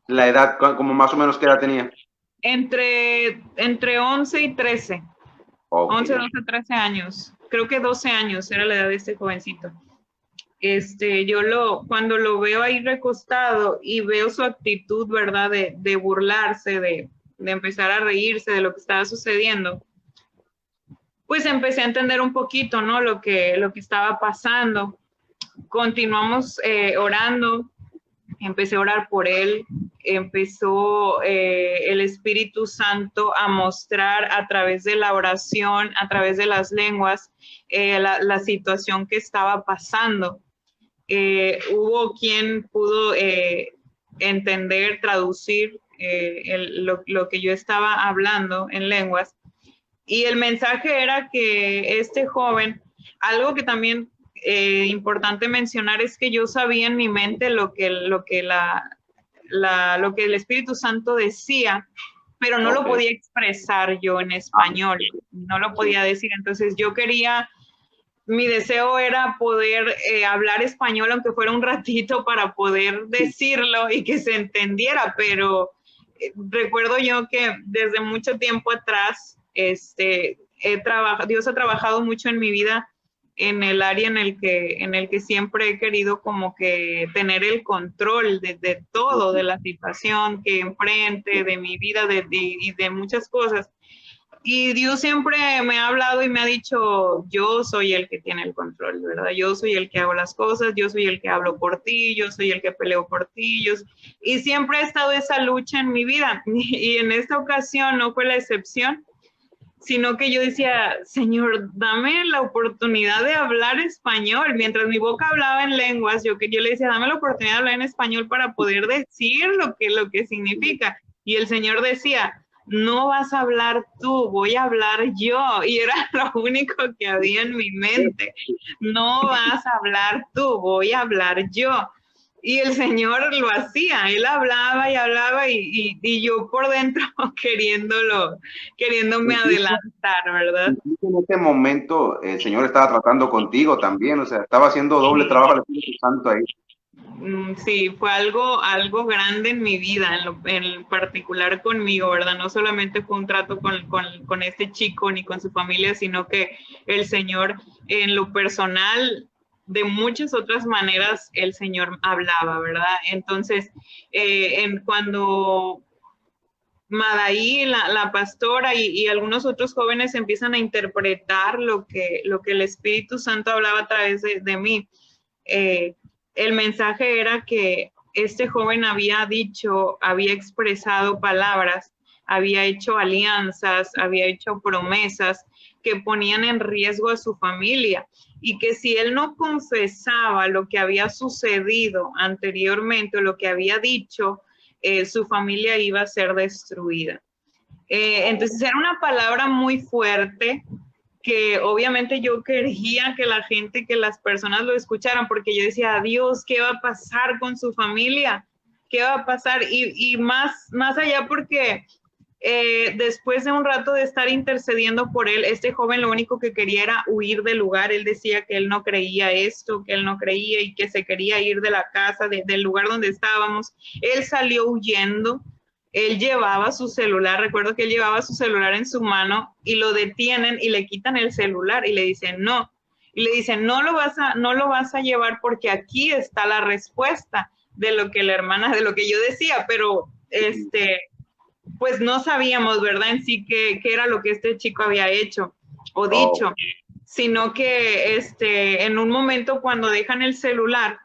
La edad, como más o menos, ¿qué edad tenía? Entre 11 y 13. Okay. 11, 12, 13 años. Creo que 12 años era la edad de este jovencito. Cuando lo veo ahí recostado y veo su actitud, ¿verdad? De burlarse, de empezar a reírse de lo que estaba sucediendo, pues empecé a entender un poquito, ¿no? Lo que estaba pasando. Continuamos orando, empecé a orar por él, empezó el Espíritu Santo a mostrar a través de la oración, a través de las lenguas, la situación que estaba pasando. Hubo quien pudo entender, traducir lo que yo estaba hablando en lenguas, y el mensaje era que este joven, algo que también importante mencionar es que yo sabía en mi mente lo que el Espíritu Santo decía, pero no lo podía expresar yo en español, no lo podía decir. Entonces mi deseo era poder hablar español, aunque fuera un ratito, para poder decirlo y que se entendiera, pero recuerdo yo que desde mucho tiempo atrás, Dios ha trabajado mucho en mi vida en el área en el que siempre he querido como que tener el control de todo, de la situación que enfrente, de mi vida y de muchas cosas. Y Dios siempre me ha hablado y me ha dicho, yo soy el que tiene el control, ¿verdad? Yo soy el que hago las cosas, yo soy el que hablo por ti, yo soy el que peleo por ti. Y siempre ha estado esa lucha en mi vida. Y en esta ocasión no fue la excepción, sino que yo decía, Señor, dame la oportunidad de hablar español. Mientras mi boca hablaba en lenguas, yo le decía, dame la oportunidad de hablar en español para poder decir lo que significa. Y el Señor decía, no vas a hablar tú, voy a hablar yo. Y era lo único que había en mi mente. No vas a hablar tú, voy a hablar yo. Y el Señor lo hacía, Él hablaba y hablaba y yo por dentro queriéndome adelantar, ¿verdad? En este momento el Señor estaba tratando contigo también, o sea, estaba haciendo doble trabajo al Espíritu Santo ahí. Sí, fue algo grande en mi vida, en particular conmigo, ¿verdad? No solamente fue un trato con este chico ni con su familia, sino que el Señor en lo personal, de muchas otras maneras, el Señor hablaba, ¿verdad? Entonces, cuando Madaí, la pastora y algunos otros jóvenes empiezan a interpretar lo que el Espíritu Santo hablaba a través de mí, el mensaje era que este joven había expresado palabras había hecho alianzas, había hecho promesas que ponían en riesgo a su familia y que si él no confesaba lo que había sucedido anteriormente o lo que había dicho, su familia iba a ser destruida. Entonces era una palabra muy fuerte que obviamente yo quería que la gente, que las personas lo escucharan, porque yo decía, Dios, ¿qué va a pasar con su familia? ¿Qué va a pasar? Y más allá porque después de un rato de estar intercediendo por él, este joven lo único que quería era huir del lugar. Él decía que él no creía esto, que él no creía y que se quería ir de la casa, del lugar donde estábamos. Él salió huyendo. Él llevaba su celular, recuerdo que él llevaba su celular en su mano y lo detienen y le quitan el celular y le dicen no. Y le dicen, no lo vas a llevar porque aquí está la respuesta de lo que la hermana, de lo que yo decía, pero pues no sabíamos, ¿verdad? En sí qué era lo que este chico había hecho o dicho, sino que en un momento cuando dejan el celular,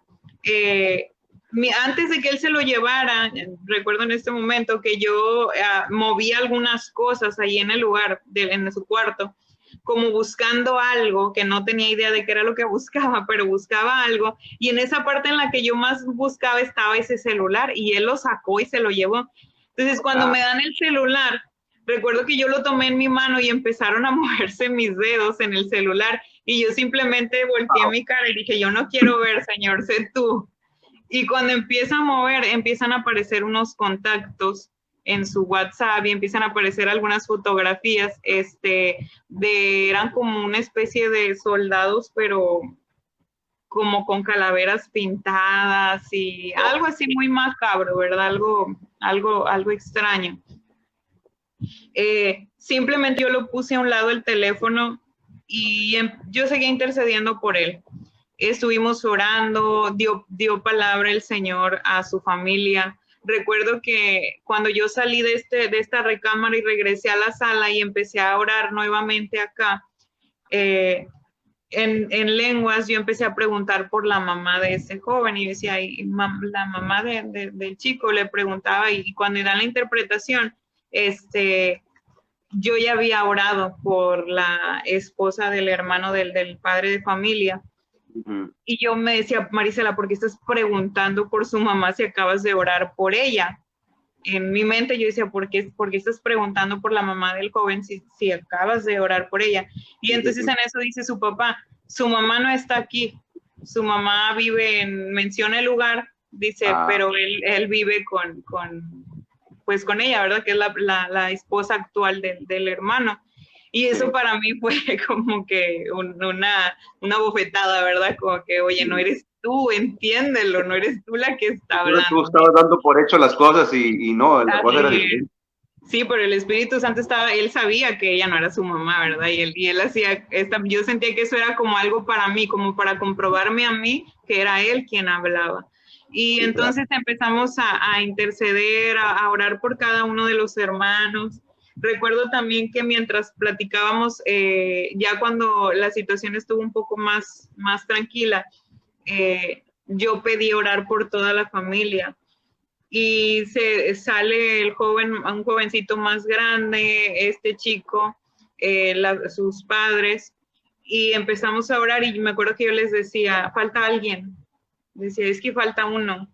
antes de que él se lo llevara, recuerdo en este momento que yo moví algunas cosas ahí en el lugar, en su cuarto, como buscando algo que no tenía idea de qué era lo que buscaba, pero buscaba algo, y en esa parte en la que yo más buscaba estaba ese celular, y él lo sacó y se lo llevó. Entonces, cuando me dan el celular, recuerdo que yo lo tomé en mi mano y empezaron a moverse mis dedos en el celular, y yo simplemente volteé mi cara y dije, yo no quiero ver, Señor, sé tú. Y cuando empieza a mover, empiezan a aparecer unos contactos en su WhatsApp y empiezan a aparecer algunas fotografías, eran como una especie de soldados, pero como con calaveras pintadas y algo así muy macabro, ¿verdad? Algo extraño. Simplemente yo lo puse a un lado el teléfono y yo seguía intercediendo por él. Estuvimos orando, dio palabra el Señor a su familia. Recuerdo que cuando yo salí de esta recámara y regresé a la sala y empecé a orar nuevamente acá, en lenguas yo empecé a preguntar por la mamá de ese joven y decía, la mamá del chico le preguntaba y cuando dan la interpretación, yo ya había orado por la esposa del hermano del padre de familia. Y yo me decía, Marisela, ¿por qué estás preguntando por su mamá si acabas de orar por ella? En mi mente yo decía, ¿por qué estás preguntando por la mamá del joven si acabas de orar por ella? Y entonces en eso dice su papá, su mamá no está aquí, su mamá vive menciona el lugar, dice, pero él vive pues con ella, ¿verdad? Que es la esposa actual del hermano. Y eso para mí fue como que una bofetada, ¿verdad? Como que, oye, no eres tú, entiéndelo, no eres tú la que está hablando. Tú estabas dando por hecho las cosas y no, la cosa era diferente. Sí, pero el Espíritu Santo él sabía que ella no era su mamá, ¿verdad? Y él hacía, yo sentía que eso era como algo para mí, como para comprobarme a mí que era él quien hablaba. Y entonces empezamos a interceder, a orar por cada uno de los hermanos. Recuerdo también que mientras platicábamos, ya cuando la situación estuvo un poco más tranquila, yo pedí orar por toda la familia. Y sale un jovencito más grande, este chico, sus padres, y empezamos a orar y me acuerdo que yo les decía, falta alguien. Decía, es que falta uno.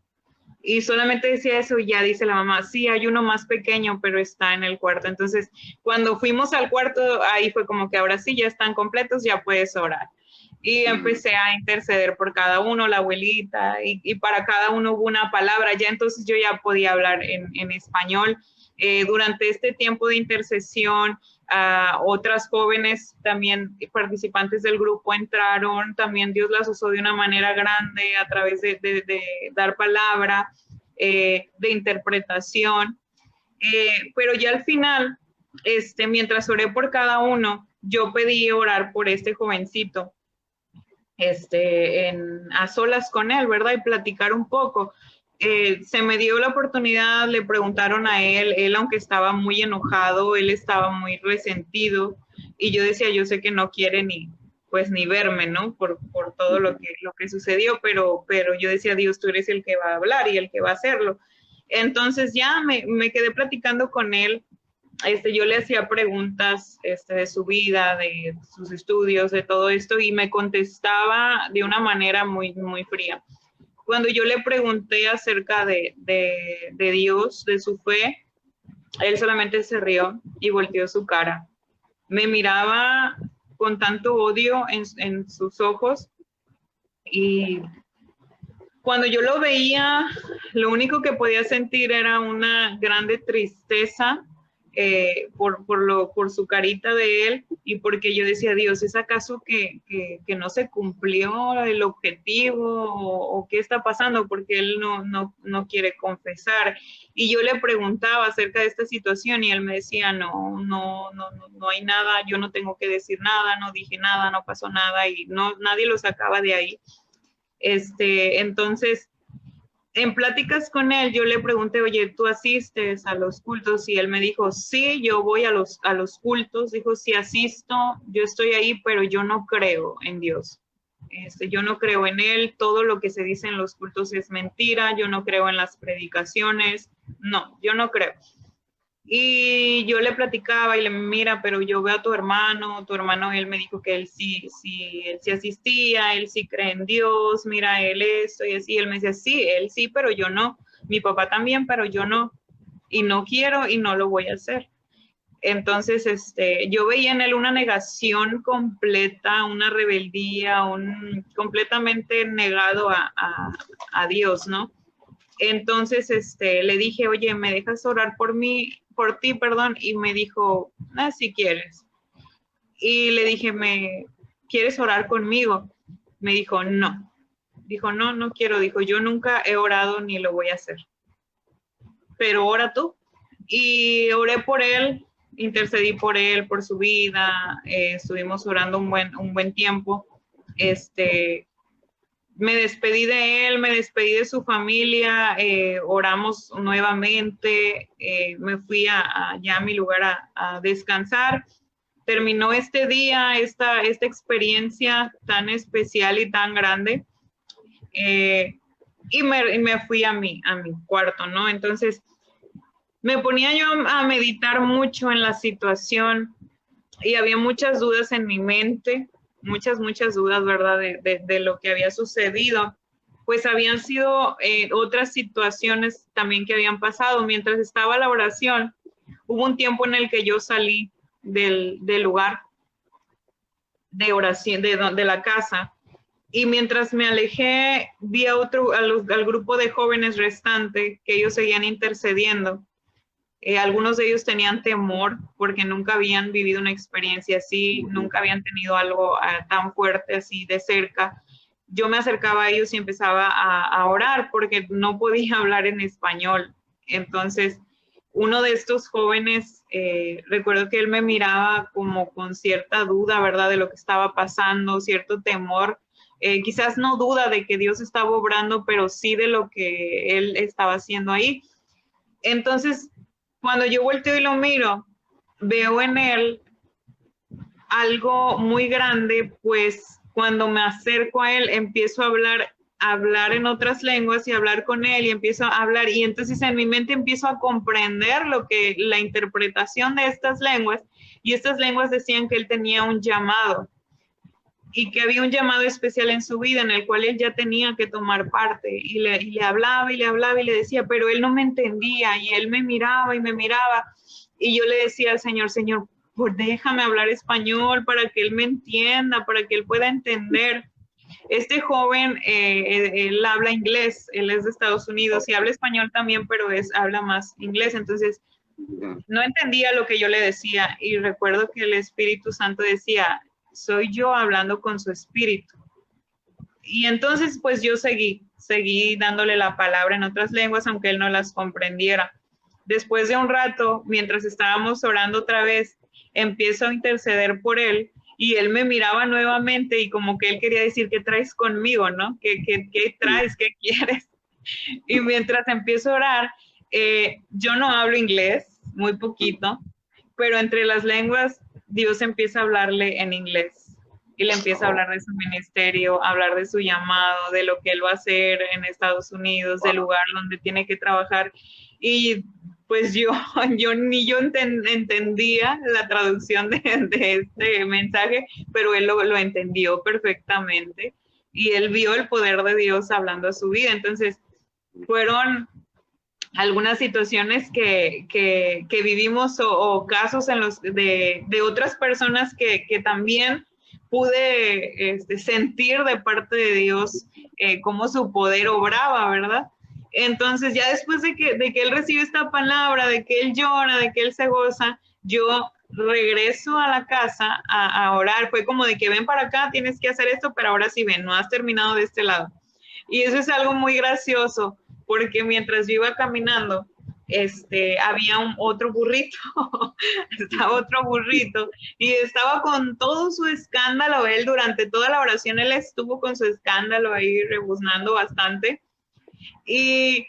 Y solamente decía eso y ya dice la mamá, sí, hay uno más pequeño, pero está en el cuarto. Entonces, cuando fuimos al cuarto, ahí fue como que ahora sí, ya están completos, ya puedes orar. Y empecé a interceder por cada uno, la abuelita, y para cada uno hubo una palabra. Ya entonces yo ya podía hablar en español. Durante este tiempo de intercesión, otras jóvenes también participantes del grupo entraron, también Dios las usó de una manera grande a través de dar palabra, de interpretación, pero ya al final, mientras oré por cada uno, yo pedí orar por este jovencito, a solas con él, ¿verdad? Y platicar un poco. Se me dio la oportunidad, le preguntaron a él aunque estaba muy enojado, él estaba muy resentido y yo decía, yo sé que no quiere ni verme, ¿no? Por todo lo que sucedió, pero yo decía, Dios, tú eres el que va a hablar y el que va a hacerlo. Entonces ya me quedé platicando con él yo le hacía preguntas de su vida, de sus estudios, de todo esto, y me contestaba de una manera muy, muy fría. Cuando yo le pregunté acerca de Dios, de su fe, él solamente se rió y volteó su cara. Me miraba con tanto odio en sus ojos, y cuando yo lo veía, lo único que podía sentir era una grande tristeza por su carita de él, y porque yo decía, Dios, ¿es acaso que no se cumplió el objetivo o qué está pasando? Porque él no quiere confesar. Y yo le preguntaba acerca de esta situación y él me decía, no hay nada, yo no tengo que decir nada, no dije nada, no pasó nada, y nadie lo sacaba de ahí. Entonces, en pláticas con él, yo le pregunté, oye, ¿tú asistes a los cultos? Y él me dijo, sí, yo voy a los cultos. Dijo, sí asisto, yo estoy ahí, pero yo no creo en Dios. Yo no creo en él, todo lo que se dice en los cultos es mentira, yo no creo en las predicaciones, no, yo no creo. Y yo le platicaba y le mira, pero yo veo a tu hermano, él me dijo que él sí asistía, él sí cree en Dios, mira, él esto y así, él me decía, sí, él sí, pero yo no, mi papá también, pero yo no, y no quiero y no lo voy a hacer. Entonces, yo veía en él una negación completa, una rebeldía, completamente negado a Dios, ¿no? Entonces, le dije, oye, ¿me dejas orar por ti, perdón? Y me dijo, si quieres. Y le dije, ¿quieres orar conmigo? Me dijo, no. Dijo, no quiero. Dijo, yo nunca he orado ni lo voy a hacer. Pero ora tú. Y oré por él, intercedí por él, por su vida. Estuvimos orando un buen tiempo. Me despedí de él, me despedí de su familia, oramos nuevamente, me fui ya a mi lugar a descansar. Terminó este día, esta experiencia tan especial y tan grande, y me fui a mi cuarto, ¿no? Entonces, me ponía yo a meditar mucho en la situación y había muchas dudas en mi mente, muchas dudas, ¿verdad? De lo que había sucedido. Pues habían sido otras situaciones también que habían pasado. Mientras estaba la oración, hubo un tiempo en el que yo salí del lugar de oración, de la casa, y mientras me alejé, vi al grupo de jóvenes restante que ellos seguían intercediendo. Algunos de ellos tenían temor porque nunca habían vivido una experiencia así, nunca habían tenido algo tan fuerte así de cerca. Yo me acercaba a ellos y empezaba a orar porque no podía hablar en español. Entonces, uno de estos jóvenes, recuerdo que él me miraba como con cierta duda, ¿verdad?, de lo que estaba pasando, cierto temor. Quizás no duda de que Dios estaba obrando, pero sí de lo que él estaba haciendo ahí. Entonces, cuando yo volteo y lo miro, veo en él algo muy grande, pues cuando me acerco a él, empiezo a hablar en otras lenguas y hablar con él y empiezo a hablar, y entonces en mi mente empiezo a comprender la interpretación de estas lenguas, y estas lenguas decían que él tenía un llamado y que había un llamado especial en su vida en el cual él ya tenía que tomar parte, y le hablaba y le hablaba y le decía, pero él no me entendía, y él me miraba y yo le decía al Señor, pues déjame hablar español para que él me entienda, para que él pueda entender. Este joven, él habla inglés, él es de Estados Unidos y habla español también, pero habla más inglés, entonces no entendía lo que yo le decía, y recuerdo que el Espíritu Santo decía, soy yo hablando con su espíritu. Y entonces pues yo seguí dándole la palabra en otras lenguas, aunque él no las comprendiera. Después de un rato, mientras estábamos orando otra vez, empiezo a interceder por él, y él me miraba nuevamente y como que él quería decir, ¿qué traes conmigo, no? ¿Qué traes? ¿Qué quieres? Y mientras empiezo a orar, yo no hablo inglés, muy poquito, pero entre las lenguas Dios empieza a hablarle en inglés y le empieza a hablar de su ministerio, hablar de su llamado, de lo que él va a hacer en Estados Unidos, del lugar donde tiene que trabajar. Y pues yo entendía la traducción de este mensaje, pero él lo entendió perfectamente y él vio el poder de Dios hablando a su vida. Entonces, fueron algunas situaciones que vivimos o casos en los de otras personas que también pude sentir de parte de Dios cómo su poder obraba, ¿verdad? Entonces ya después de que él recibe esta palabra, de que él llora, de que él se goza, yo regreso a la casa a orar. Fue como de que ven para acá, tienes que hacer esto, pero ahora sí ven, no has terminado de este lado. Y eso es algo muy gracioso, porque mientras yo iba caminando, había otro burrito, estaba otro burrito, y estaba con todo su escándalo, él durante toda la oración, él estuvo con su escándalo ahí rebuznando bastante, y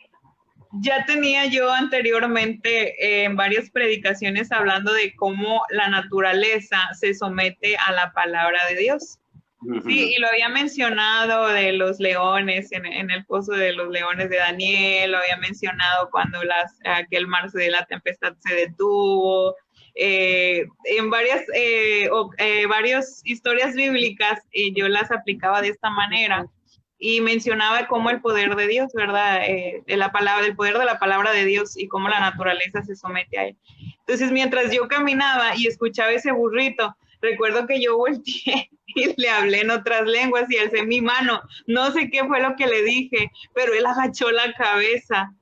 ya tenía yo anteriormente en varias predicaciones hablando de cómo la naturaleza se somete a la palabra de Dios. Sí, y lo había mencionado de los leones, en el pozo de los leones de Daniel, lo había mencionado cuando aquel mar de la tempestad se detuvo, en varias historias bíblicas yo las aplicaba de esta manera y mencionaba cómo el poder de Dios, ¿verdad? El poder de la palabra de Dios y cómo la naturaleza se somete a él. Entonces, mientras yo caminaba y escuchaba ese burrito, recuerdo que yo volteé y le hablé en otras lenguas y alcé mi mano. No sé qué fue lo que le dije, pero él agachó la cabeza.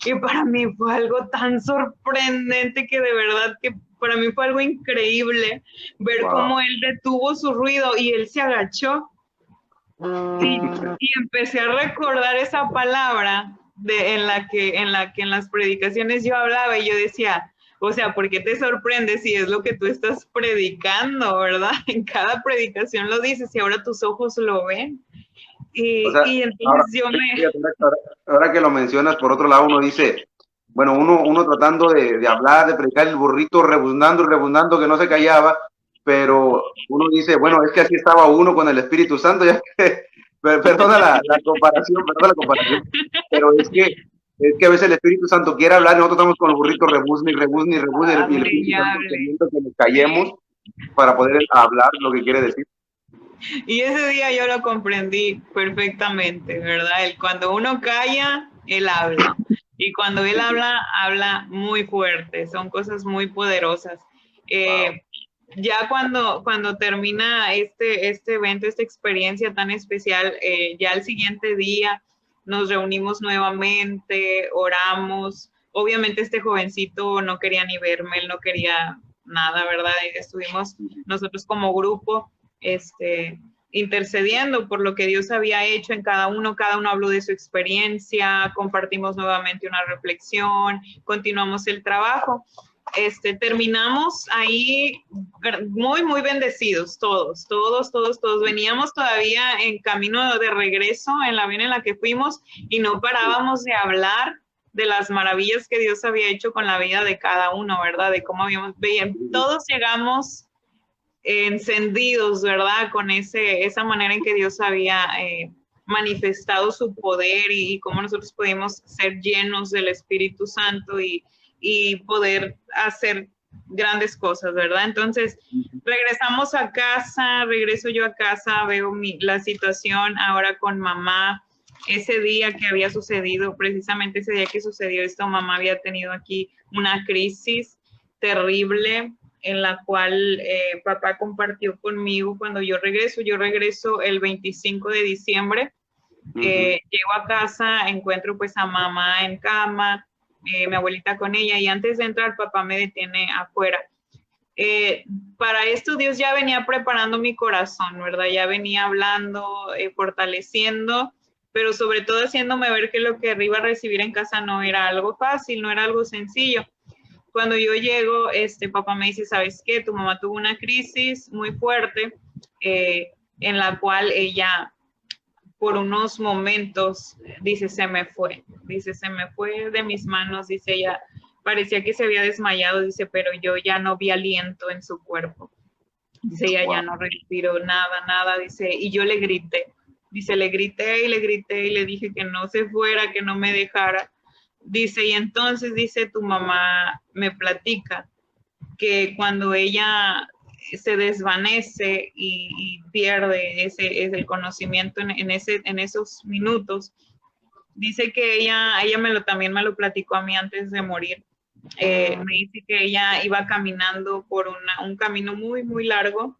Y para mí fue algo tan sorprendente que de verdad que para mí fue algo increíble ver cómo él detuvo su ruido y él se agachó. Y empecé a recordar esa palabra en la que en las predicaciones yo hablaba y yo decía, o sea, ¿por qué te sorprendes si es lo que tú estás predicando, verdad? En cada predicación lo dices y ahora tus ojos lo ven. O sea, Y entonces ahora que lo mencionas, por otro lado, uno dice, bueno, uno tratando de hablar, de predicar, el burrito rebuznando, que no se callaba, pero uno dice, bueno, es que así estaba uno con el Espíritu Santo, ya que, perdona la comparación, pero es que a veces el Espíritu Santo quiere hablar y nosotros estamos con el burrito rebuzne, y el Espíritu Santo queriendo que nos callemos para poder hablar lo que quiere decir. Y ese día yo lo comprendí perfectamente, ¿verdad? Cuando uno calla, él habla. Y cuando él habla, habla muy fuerte. Son cosas muy poderosas. Ya cuando termina este evento, esta experiencia tan especial, ya el siguiente día nos reunimos nuevamente, oramos. Obviamente este jovencito no quería ni verme, él no quería nada, ¿verdad? Estuvimos nosotros como grupo, intercediendo por lo que Dios había hecho en cada uno habló de su experiencia, compartimos nuevamente una reflexión, continuamos el trabajo. Terminamos ahí muy, muy bendecidos todos. Veníamos todavía en camino de regreso en la avión en la que fuimos y no parábamos de hablar de las maravillas que Dios había hecho con la vida de cada uno, ¿verdad? De cómo todos llegamos encendidos, ¿verdad? Con esa manera en que Dios había manifestado su poder y cómo nosotros podemos ser llenos del Espíritu Santo y poder hacer grandes cosas, ¿verdad? Entonces, regreso yo a casa, veo la situación ahora con mamá, ese día que había sucedido, precisamente ese día que sucedió esto, mamá había tenido aquí una crisis terrible, en la cual papá compartió conmigo cuando yo regreso el 25 de diciembre, llego a casa, encuentro pues a mamá en cama, mi abuelita con ella, y antes de entrar papá me detiene afuera. Para esto Dios ya venía preparando mi corazón, ¿verdad? Ya venía hablando, fortaleciendo, pero sobre todo haciéndome ver que lo que iba a recibir en casa no era algo fácil, no era algo sencillo. Cuando yo llego, papá me dice, ¿sabes qué? Tu mamá tuvo una crisis muy fuerte en la cual ella, por unos momentos, dice, se me fue de mis manos, dice ella, parecía que se había desmayado, dice, pero yo ya no vi aliento en su cuerpo. Dice, ella ya no respiró nada, dice, y yo le grité. Dice, le grité y le dije que no se fuera, que no me dejara. Dice, y entonces dice, tu mamá me platica que cuando ella se desvanece y pierde ese conocimiento en esos minutos, dice que ella también me lo platicó a mí antes de morir. Me dice que ella iba caminando por un camino muy, muy largo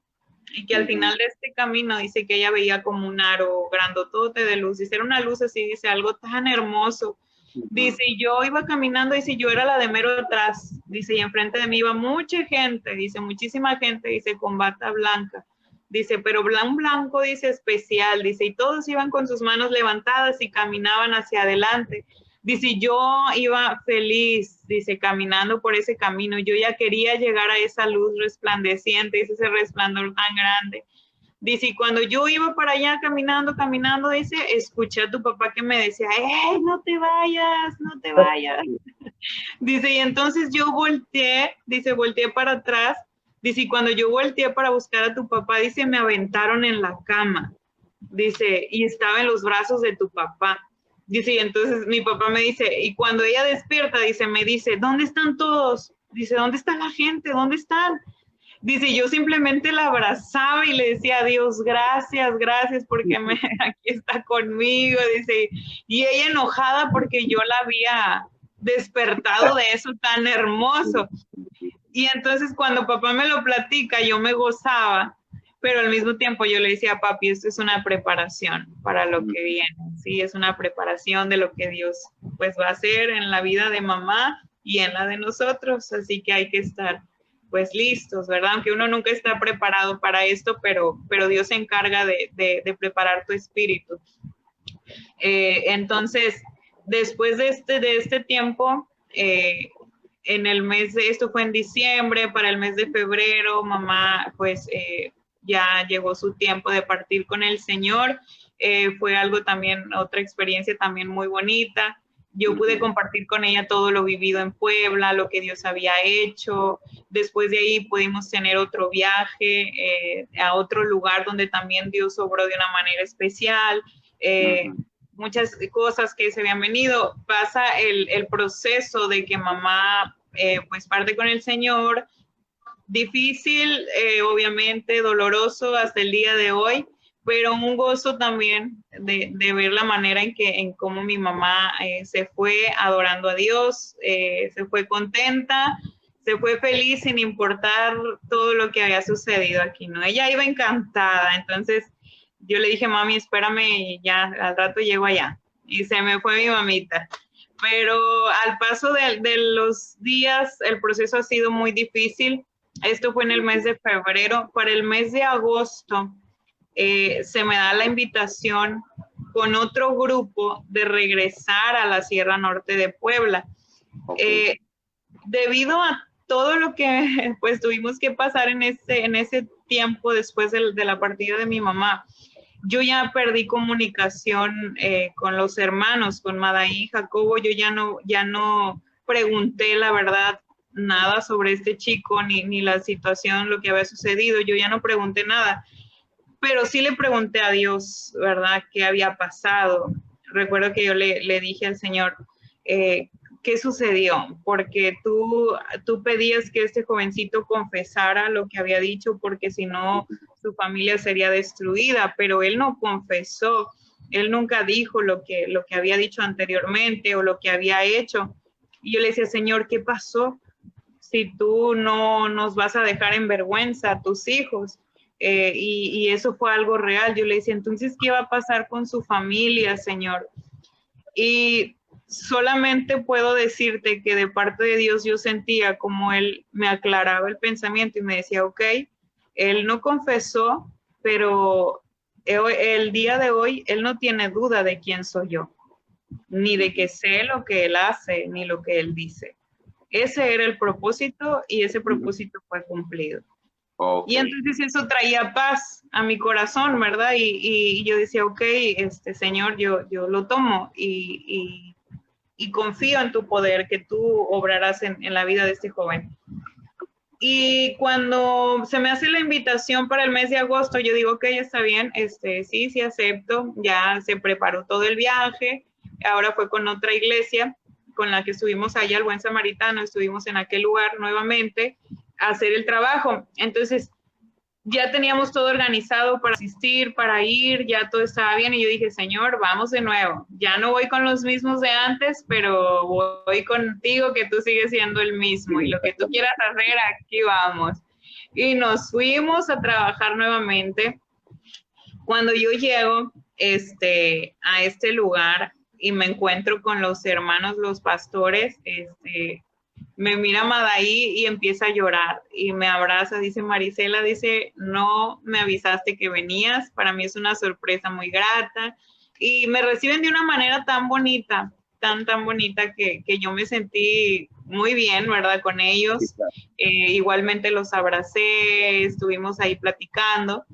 y que al final de este camino dice que ella veía como un aro grandotote de luz. Dice, era una luz así, dice, algo tan hermoso. Dice, y yo iba caminando, dice, yo era la de mero atrás. Dice, y enfrente de mí iba mucha gente, dice, muchísima gente, dice, con bata blanca. Dice, pero un blanco, dice, especial. Dice, y todos iban con sus manos levantadas y caminaban hacia adelante. Dice, yo iba feliz, dice, caminando por ese camino. Yo ya quería llegar a esa luz resplandeciente, ese resplandor tan grande. Dice, y cuando yo iba para allá caminando, dice, escuché a tu papá que me decía, ¡hey, no te vayas, no te vayas! Dice, y entonces yo volteé, dice, volteé para atrás. Dice, y cuando yo volteé para buscar a tu papá, dice, me aventaron en la cama. Dice, y estaba en los brazos de tu papá. Dice, y entonces mi papá me dice, y cuando ella despierta, dice, me dice, ¿dónde están todos? Dice, ¿dónde está la gente? ¿Dónde están? Dice, yo simplemente la abrazaba y le decía a Dios, gracias, gracias porque aquí está conmigo. Dice, y ella enojada porque yo la había despertado de eso tan hermoso. Y entonces cuando papá me lo platica, yo me gozaba, pero al mismo tiempo yo le decía, papi, esto es una preparación para lo que viene, sí, es una preparación de lo que Dios pues va a hacer en la vida de mamá y en la de nosotros, así que hay que estar pues listos, ¿verdad? Aunque uno nunca está preparado para esto, pero Dios se encarga de preparar tu espíritu. Entonces, después de este tiempo, en el mes de, esto fue en diciembre, para el mes de febrero, mamá pues ya llegó su tiempo de partir con el Señor. Fue algo también, otra experiencia también muy bonita. Yo pude compartir con ella todo lo vivido en Puebla, lo que Dios había hecho. Después de ahí pudimos tener otro viaje a otro lugar donde también Dios obró de una manera especial. Muchas cosas que se habían venido. Pasa el proceso de que mamá pues parte con el Señor. Difícil, obviamente, doloroso hasta el día de hoy, pero un gozo también de ver la manera en cómo mi mamá se fue adorando a Dios, se fue contenta, se fue feliz sin importar todo lo que había sucedido aquí, ¿no? Ella iba encantada, entonces yo le dije, mami, espérame y ya al rato llego allá. Y se me fue mi mamita. Pero al paso de los días, el proceso ha sido muy difícil. Esto fue en el mes de febrero. Para el mes de agosto se me da la invitación con otro grupo de regresar a la Sierra Norte de Puebla. Debido a todo lo que pues tuvimos que pasar en ese tiempo después de la partida de mi mamá, yo ya perdí comunicación con los hermanos, con Madaí y Jacobo. Yo ya no pregunté la verdad nada sobre este chico, ni la situación, lo que había sucedido. Yo ya no pregunté nada, pero sí le pregunté a Dios, ¿verdad? ¿Qué había pasado? Recuerdo que yo le dije al Señor, ¿qué sucedió? Porque tú pedías que este jovencito confesara lo que había dicho, porque si no, su familia sería destruida, pero él no confesó, él nunca dijo lo que había dicho anteriormente o lo que había hecho. Y yo le decía, Señor, ¿qué pasó? Si tú no nos vas a dejar en vergüenza a tus hijos. Y eso fue algo real. Yo le decía, entonces, ¿qué va a pasar con su familia, Señor? Y solamente puedo decirte que de parte de Dios yo sentía como Él me aclaraba el pensamiento y me decía, ok, Él no confesó, pero el día de hoy Él no tiene duda de quién soy yo, ni de que sé lo que Él hace, ni lo que Él dice. Ese era el propósito y ese propósito fue cumplido. Okay. Y entonces eso traía paz a mi corazón, ¿verdad? Y yo decía, ok, Señor, yo lo tomo y confío en tu poder, que tú obrarás en la vida de este joven. Y cuando se me hace la invitación para el mes de agosto, yo digo, ok, está bien, sí acepto, ya se preparó todo el viaje, ahora fue con otra iglesia, con la que estuvimos allá, el Buen Samaritano, estuvimos en aquel lugar nuevamente a hacer el trabajo. Entonces, ya teníamos todo organizado para asistir, para ir, ya todo estaba bien y yo dije, Señor, vamos de nuevo. Ya no voy con los mismos de antes, pero voy contigo que tú sigues siendo el mismo y lo que tú quieras hacer, aquí vamos. Y nos fuimos a trabajar nuevamente. Cuando yo llego a este lugar y me encuentro con los hermanos, los pastores, me mira Madaí y empieza a llorar y me abraza, dice Marisela, dice, no me avisaste que venías, para mí es una sorpresa muy grata y me reciben de una manera tan bonita, tan bonita que yo me sentí muy bien, ¿verdad? Con ellos, igualmente los abracé, estuvimos ahí platicando.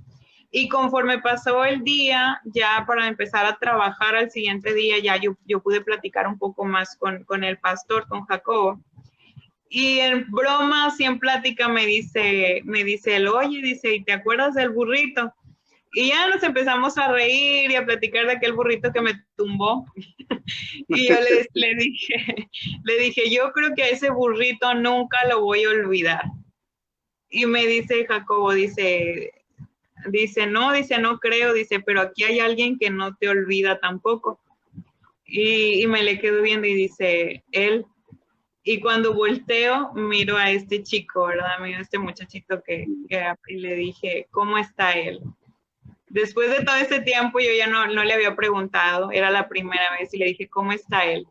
Y conforme pasó el día, ya para empezar a trabajar al siguiente día, ya yo pude platicar un poco más con el pastor, con Jacobo. Y en broma, así en plática, me dice él, oye, dice, ¿y te acuerdas del burrito? Y ya nos empezamos a reír y a platicar de aquel burrito que me tumbó. Y yo le dije, yo creo que a ese burrito nunca lo voy a olvidar. Y me dice Jacobo, dice, no creo, dice, pero aquí hay alguien que no te olvida tampoco. Y me le quedo viendo y dice, él. Y cuando volteo, miro a este chico, ¿verdad? Miro a este muchachito y le dije, ¿cómo está él? Después de todo este tiempo, yo ya no le había preguntado, era la primera vez, y le dije, ¿cómo está él?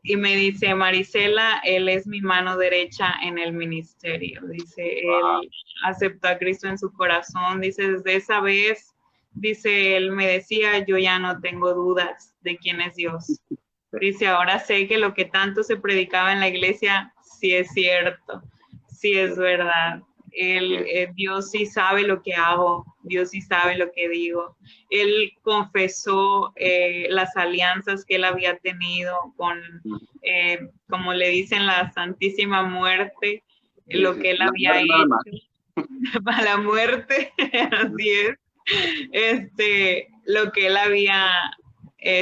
Y me dice, Marisela, él es mi mano derecha en el ministerio. Dice, él aceptó a Cristo en su corazón. Dice, desde esa vez, dice, él me decía, yo ya no tengo dudas de quién es Dios. Dice, ahora sé que lo que tanto se predicaba en la iglesia, sí es cierto, sí es verdad. Dios sí sabe lo que hago, Dios sí sabe lo que digo. Él confesó las alianzas que él había tenido con, como le dicen, la Santísima Muerte, lo que él había hecho para la muerte, así es, lo que él había,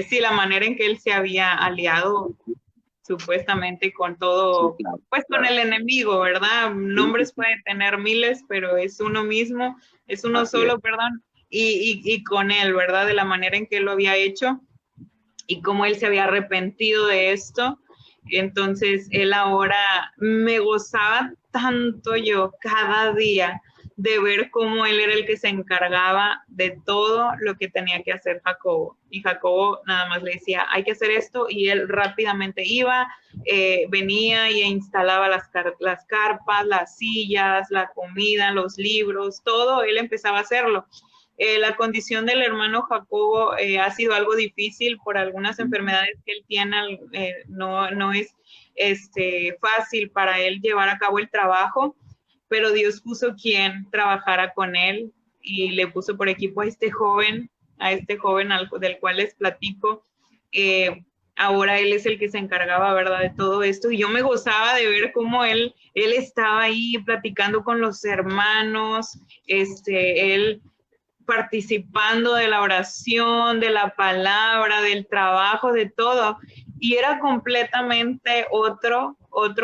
sí, la manera en que él se había aliado supuestamente con todo, Sí, claro, pues con el enemigo, ¿verdad? Nombres pueden tener miles, pero es uno mismo, es uno solo, perdón, y con él, ¿verdad? De la manera en que él lo había hecho y cómo él se había arrepentido de esto. Entonces, él ahora me gozaba tanto yo cada día de ver cómo él era el que se encargaba de todo lo que tenía que hacer Jacobo. Y Jacobo nada más le decía, hay que hacer esto, y él rápidamente iba, venía y instalaba las carpas, las sillas, la comida, los libros, todo, él empezaba a hacerlo. La condición del hermano Jacobo ha sido algo difícil por algunas enfermedades que él tiene, no es fácil para él llevar a cabo el trabajo, pero Dios puso quien trabajara con él y le puso por equipo a este joven del cual les platico. Ahora él es el que se encargaba, ¿verdad?, de todo esto, y yo me gozaba de ver cómo él estaba ahí platicando con los hermanos, él participando de la oración, de la palabra, del trabajo, de todo. Y era completamente otro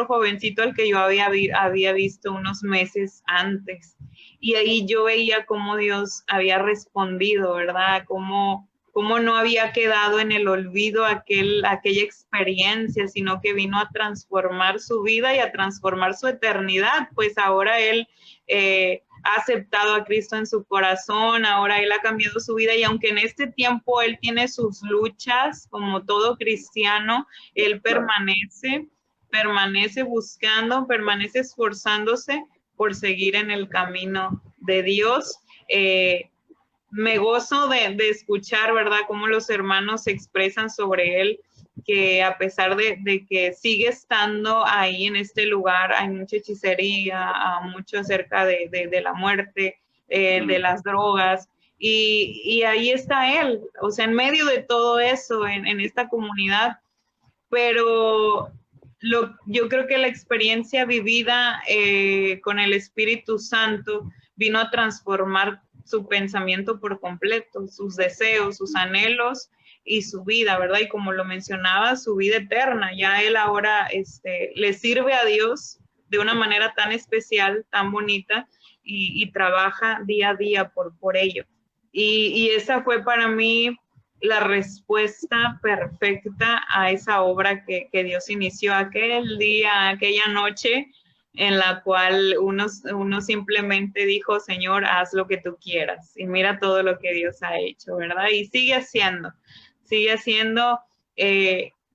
jovencito al que yo había visto unos meses antes. Y ahí yo veía cómo Dios había respondido, ¿verdad? Cómo no había quedado en el olvido aquella experiencia, sino que vino a transformar su vida y a transformar su eternidad. Pues ahora él ha aceptado a Cristo en su corazón, ahora él ha cambiado su vida, y aunque en este tiempo él tiene sus luchas, como todo cristiano, él permanece buscando, permanece esforzándose por seguir en el camino de Dios. Me gozo de escuchar, ¿verdad?, cómo los hermanos se expresan sobre él, que a pesar de que sigue estando ahí en este lugar, hay mucha hechicería, mucho acerca de la muerte, de las drogas, y ahí está él, o sea, en medio de todo eso, en esta comunidad, pero yo creo que la experiencia vivida con el Espíritu Santo vino a transformar su pensamiento por completo, sus deseos, sus anhelos, y su vida, ¿verdad? Y como lo mencionaba, su vida eterna. Ya él ahora le sirve a Dios de una manera tan especial, tan bonita, y trabaja día a día por ello. Y esa fue para mí la respuesta perfecta a esa obra que Dios inició aquel día, aquella noche, en la cual uno simplemente dijo, Señor, haz lo que tú quieras. Y mira todo lo que Dios ha hecho, ¿verdad? Y sigue haciendo.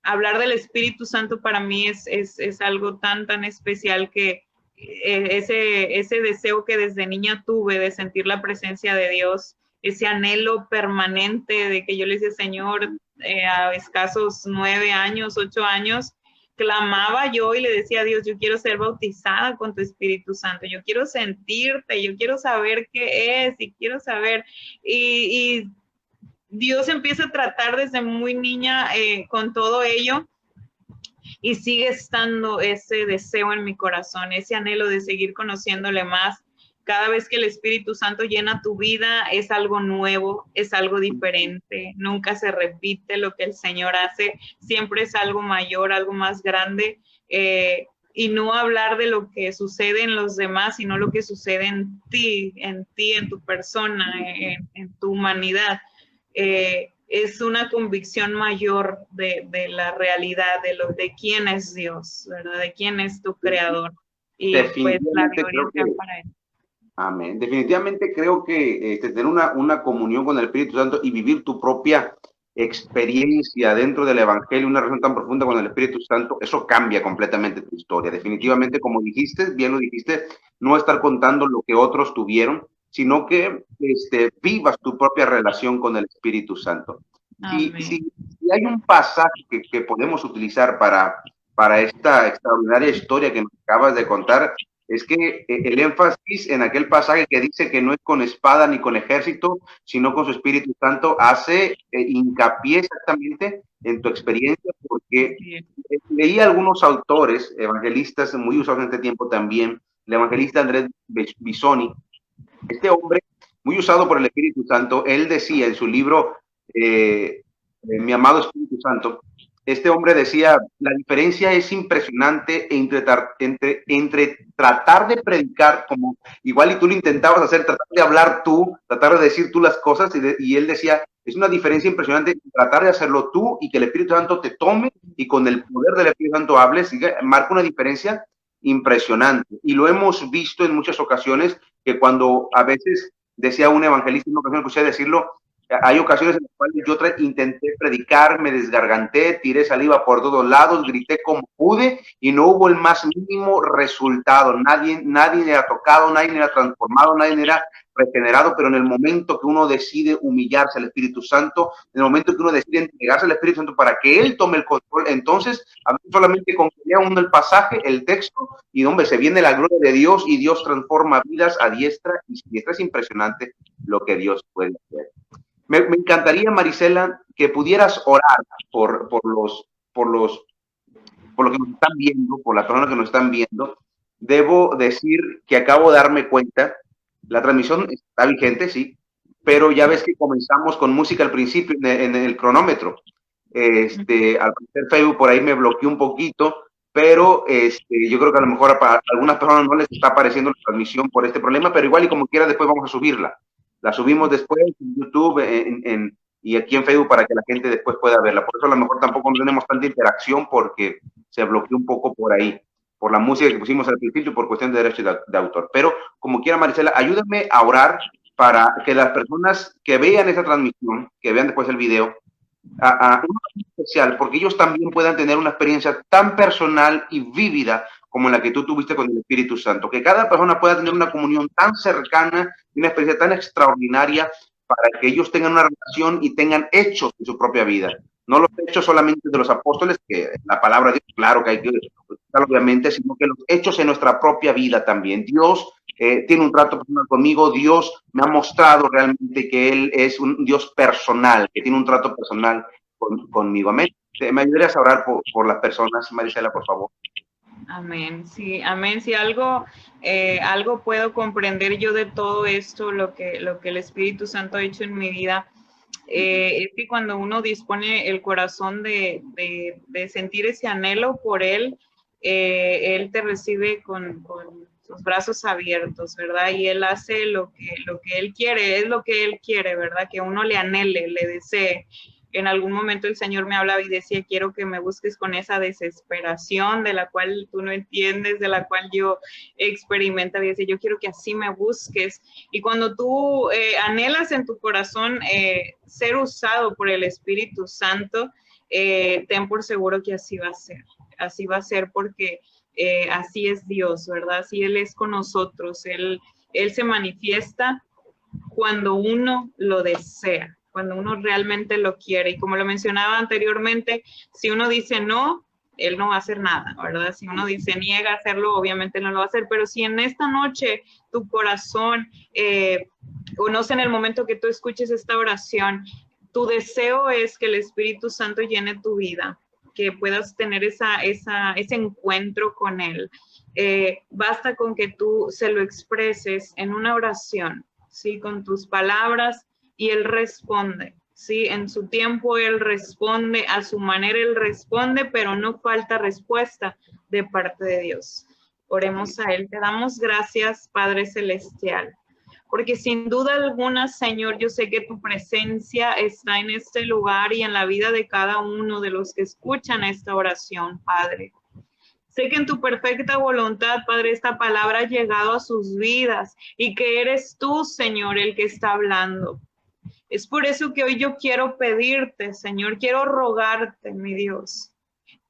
Hablar del Espíritu Santo para mí es algo tan, tan especial que ese deseo que desde niña tuve de sentir la presencia de Dios, ese anhelo permanente de que yo le decía, Señor, a escasos 9 años, 8 años, clamaba yo y le decía a Dios, yo quiero ser bautizada con tu Espíritu Santo, yo quiero sentirte, yo quiero saber qué es y quiero saber. Y Dios empieza a tratar desde muy niña con todo ello. Y sigue estando ese deseo en mi corazón, ese anhelo de seguir conociéndole más. Cada vez que el Espíritu Santo llena tu vida es algo nuevo, es algo diferente, nunca se repite lo que el Señor hace, siempre es algo mayor, algo más grande, y no hablar de lo que sucede en los demás, sino lo que sucede en ti, en tu persona, en tu humanidad. Es una convicción mayor de la realidad, de quién es Dios, ¿verdad? De quién es tu creador. Y pues la gloria sea para él. Amén. Definitivamente creo que tener una comunión con el Espíritu Santo y vivir tu propia experiencia dentro del Evangelio, una relación tan profunda con el Espíritu Santo, eso cambia completamente tu historia. Definitivamente, como dijiste, bien lo dijiste, no estar contando lo que otros tuvieron, sino que vivas tu propia relación con el Espíritu Santo. Si hay un pasaje que podemos utilizar para esta extraordinaria historia que nos acabas de contar, es que el énfasis en aquel pasaje que dice que no es con espada ni con ejército, sino con su Espíritu Santo, hace hincapié exactamente en tu experiencia, porque leí algunos autores, evangelistas muy usados en este tiempo también, el evangelista Andrés Bisoni, este hombre muy usado por el Espíritu Santo, él decía en su libro, Mi amado Espíritu Santo, este hombre decía, la diferencia es impresionante entre tratar de predicar, como igual y tú lo intentabas hacer, tratar de hablar tú, tratar de decir tú las cosas, y él decía, es una diferencia impresionante tratar de hacerlo tú y que el Espíritu Santo te tome y con el poder del Espíritu Santo hables, marca una diferencia impresionante. Y lo hemos visto en muchas ocasiones, que cuando a veces decía un evangelista, en una ocasión escuché decirlo, hay ocasiones en las cuales yo intenté predicar, me desgarganté, tiré saliva por todos lados, grité como pude y no hubo el más mínimo resultado. Nadie era tocado, nadie era transformado, nadie era regenerado, pero en el momento que uno decide humillarse al Espíritu Santo, en el momento que uno decide entregarse al Espíritu Santo para que Él tome el control, entonces a veces solamente con que lea uno el pasaje, el texto, y donde se viene la gloria de Dios y Dios transforma vidas a diestra y siniestra. Es impresionante lo que Dios puede hacer. Me encantaría, Marisela, que pudieras orar por los que nos están viendo, por las personas que nos están viendo. Debo decir que acabo de darme cuenta, la transmisión está vigente, sí, pero ya ves que comenzamos con música al principio en el cronómetro. Al parecer Facebook por ahí me bloqueó un poquito, pero yo creo que a lo mejor a algunas personas no les está apareciendo la transmisión por este problema, pero igual y como quiera después vamos a subirla. La subimos después en YouTube y aquí en Facebook para que la gente después pueda verla. Por eso a lo mejor tampoco no tenemos tanta interacción porque se bloqueó un poco por ahí, por la música que pusimos al principio por cuestión de derechos de autor. Pero como quiera, Marisela, ayúdame a orar para que las personas que vean esa transmisión, que vean después el video, una especial, porque ellos también puedan tener una experiencia tan personal y vívida como la que tú tuviste con el Espíritu Santo, que cada persona pueda tener una comunión tan cercana, una experiencia tan extraordinaria, para que ellos tengan una relación y tengan hechos en su propia vida. No los hechos solamente de los apóstoles, que la palabra de Dios, claro que hay que usar obviamente, sino que los hechos en nuestra propia vida también. Dios tiene un trato personal conmigo, Dios me ha mostrado realmente que Él es un Dios personal, que tiene un trato personal conmigo. Amén. ¿Me ayudarías a orar por las personas, Marisela, por favor? Amén, sí, amén. Si algo puedo comprender yo de todo esto, lo que el Espíritu Santo ha hecho en mi vida, es que cuando uno dispone el corazón de sentir ese anhelo por Él te recibe con sus brazos abiertos, ¿verdad? Y Él hace lo que Él quiere, es lo que Él quiere, ¿verdad? Que uno le anhele, le desee. En algún momento el Señor me hablaba y decía, quiero que me busques con esa desesperación de la cual tú no entiendes, de la cual yo experimento. Y decía, yo quiero que así me busques. Y cuando tú anhelas en tu corazón ser usado por el Espíritu Santo, ten por seguro que así va a ser. Así va a ser porque así es Dios, ¿verdad? Así Él es con nosotros. Él se manifiesta cuando uno lo desea, cuando uno realmente lo quiere. Y como lo mencionaba anteriormente, si uno dice no, Él no va a hacer nada, ¿verdad? Si uno dice niega a hacerlo, obviamente no lo va a hacer. Pero si en esta noche tu corazón, o no sé, en el momento que tú escuches esta oración, tu deseo es que el Espíritu Santo llene tu vida, que puedas tener ese encuentro con Él. Basta con que tú se lo expreses en una oración, ¿sí? Con tus palabras, y Él responde, ¿sí? En su tiempo Él responde, a su manera Él responde, pero no falta respuesta de parte de Dios. Oremos a Él. Te damos gracias, Padre Celestial, porque sin duda alguna, Señor, yo sé que tu presencia está en este lugar y en la vida de cada uno de los que escuchan esta oración, Padre. Sé que en tu perfecta voluntad, Padre, esta palabra ha llegado a sus vidas y que eres tú, Señor, el que está hablando. Es por eso que hoy yo quiero pedirte, Señor, quiero rogarte, mi Dios,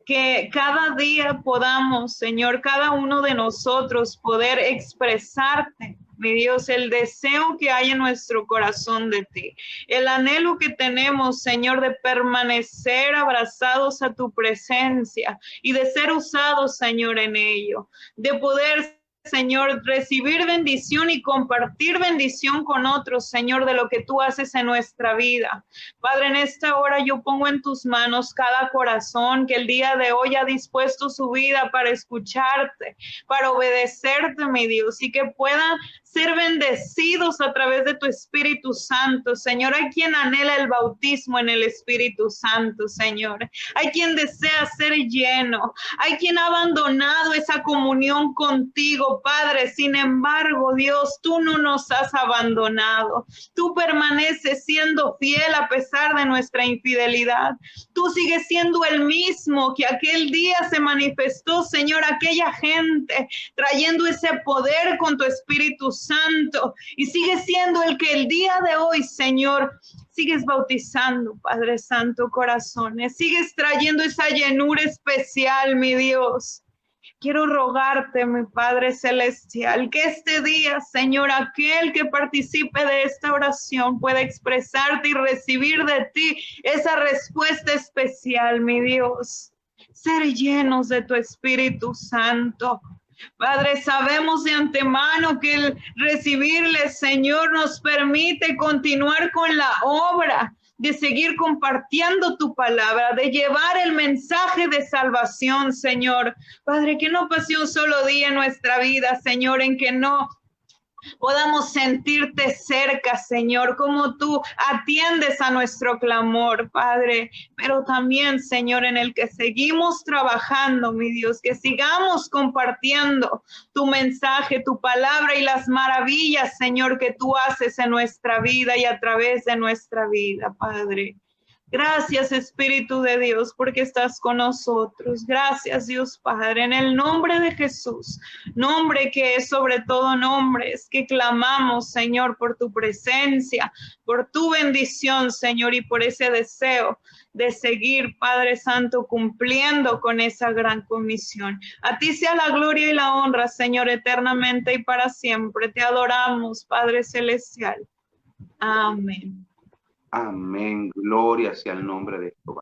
que cada día podamos, Señor, cada uno de nosotros poder expresarte, mi Dios, el deseo que hay en nuestro corazón de ti, el anhelo que tenemos, Señor, de permanecer abrazados a tu presencia y de ser usados, Señor, en ello, de poder, Señor, recibir bendición y compartir bendición con otros, Señor, de lo que tú haces en nuestra vida. Padre, en esta hora yo pongo en tus manos cada corazón que el día de hoy ha dispuesto su vida para escucharte, para obedecerte, mi Dios, y que puedan ser bendecidos a través de tu Espíritu Santo, Señor. Hay quien anhela el bautismo en el Espíritu Santo, Señor. Hay quien desea ser lleno. Hay quien ha abandonado esa comunión contigo, Padre. Sin embargo, Dios, tú no nos has abandonado. Tú permaneces siendo fiel a pesar de nuestra infidelidad. Tú sigues siendo el mismo que aquel día se manifestó, Señor, aquella gente, trayendo ese poder con tu Espíritu Santo, y sigue siendo el que el día de hoy, Señor, sigues bautizando, Padre Santo, corazones, sigues trayendo esa llenura especial, mi Dios. Quiero rogarte, mi Padre Celestial, que este día, Señor, aquel que participe de esta oración pueda expresarte y recibir de ti esa respuesta especial, mi Dios. Ser llenos de tu Espíritu Santo. Padre, sabemos de antemano que el recibirle, Señor, nos permite continuar con la obra de seguir compartiendo tu palabra, de llevar el mensaje de salvación, Señor. Padre, que no pase un solo día en nuestra vida, Señor, en que no podamos sentirte cerca, Señor, como tú atiendes a nuestro clamor, Padre, pero también, Señor, en el que seguimos trabajando, mi Dios, que sigamos compartiendo tu mensaje, tu palabra y las maravillas, Señor, que tú haces en nuestra vida y a través de nuestra vida, Padre. Gracias, Espíritu de Dios, porque estás con nosotros. Gracias, Dios Padre, en el nombre de Jesús, nombre que es sobre todo nombres, que clamamos, Señor, por tu presencia, por tu bendición, Señor, y por ese deseo de seguir, Padre Santo, cumpliendo con esa gran comisión. A ti sea la gloria y la honra, Señor, eternamente y para siempre. Te adoramos, Padre Celestial. Amén. Amén. Gloria sea el nombre de Jehová.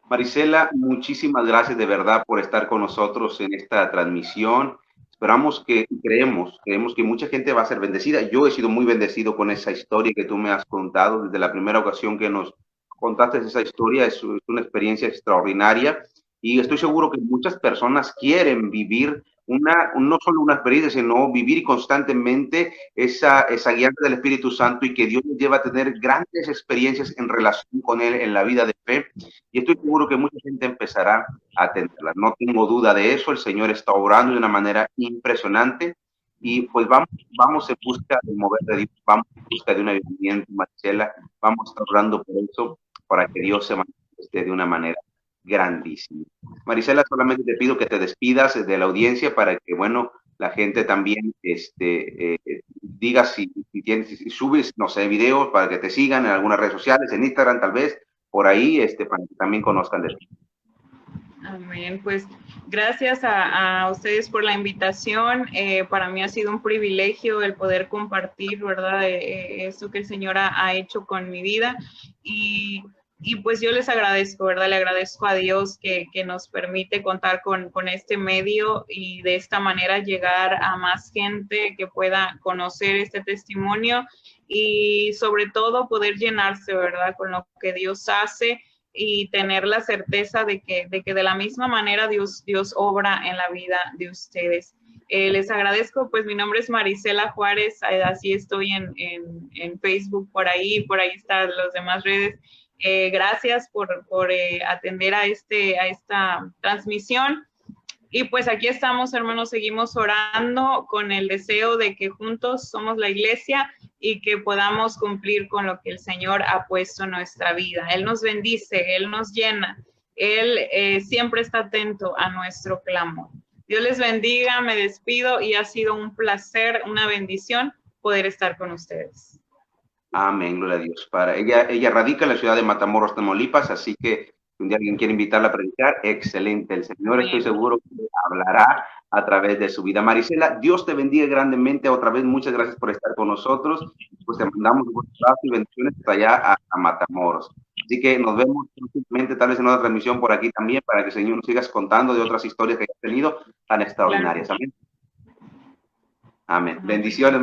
Marisela, muchísimas gracias de verdad por estar con nosotros en esta transmisión. Esperamos que, creemos que mucha gente va a ser bendecida. Yo he sido muy bendecido con esa historia que tú me has contado. Desde la primera ocasión que nos contaste esa historia, es una experiencia extraordinaria. Y estoy seguro que muchas personas quieren vivir no solo una experiencia, sino vivir constantemente esa guianza del Espíritu Santo y que Dios nos lleva a tener grandes experiencias en relación con Él en la vida de fe. Y estoy seguro que mucha gente empezará a tenerla. No tengo duda de eso. El Señor está obrando de una manera impresionante. Y pues vamos en busca del mover de Dios, vamos en busca de un avivamiento, Marcela, vamos a estar orando por eso, para que Dios se manifieste de una manera grandísima. Marisela, solamente te pido que te despidas de la audiencia para que, bueno, la gente también diga si subes, no sé, videos para que te sigan en algunas redes sociales, en Instagram tal vez, por ahí, para que también conozcan de ti. Amén. Pues gracias a ustedes por la invitación. Para mí ha sido un privilegio el poder compartir, ¿verdad? Esto que el Señor ha hecho con mi vida. Y pues yo les agradezco, ¿verdad? Le agradezco a Dios que nos permite contar con este medio y de esta manera llegar a más gente que pueda conocer este testimonio y sobre todo poder llenarse, ¿verdad? Con lo que Dios hace y tener la certeza de que de la misma manera Dios obra en la vida de ustedes. Les agradezco, pues mi nombre es Marisela Juárez, así estoy en Facebook, por ahí están las demás redes. Gracias por atender a esta transmisión. Y pues aquí estamos, hermanos, seguimos orando con el deseo de que juntos somos la iglesia y que podamos cumplir con lo que el Señor ha puesto en nuestra vida. Él nos bendice, Él nos llena, Él siempre está atento a nuestro clamor. Dios les bendiga, me despido y ha sido un placer, una bendición poder estar con ustedes. Amén, gloria a Dios. Ella radica en la ciudad de Matamoros, Tamaulipas, así que si un día alguien quiere invitarla a predicar, excelente. El Señor, estoy seguro que hablará a través de su vida. Marisela, Dios te bendiga grandemente. Otra vez, muchas gracias por estar con nosotros. Pues te mandamos un abrazo y bendiciones hasta allá a Matamoros. Así que nos vemos próximamente, tal vez en otra transmisión por aquí también, para que el Señor nos sigas contando de otras historias que hayas tenido tan extraordinarias. Amén. Amén. Amén. Bendiciones.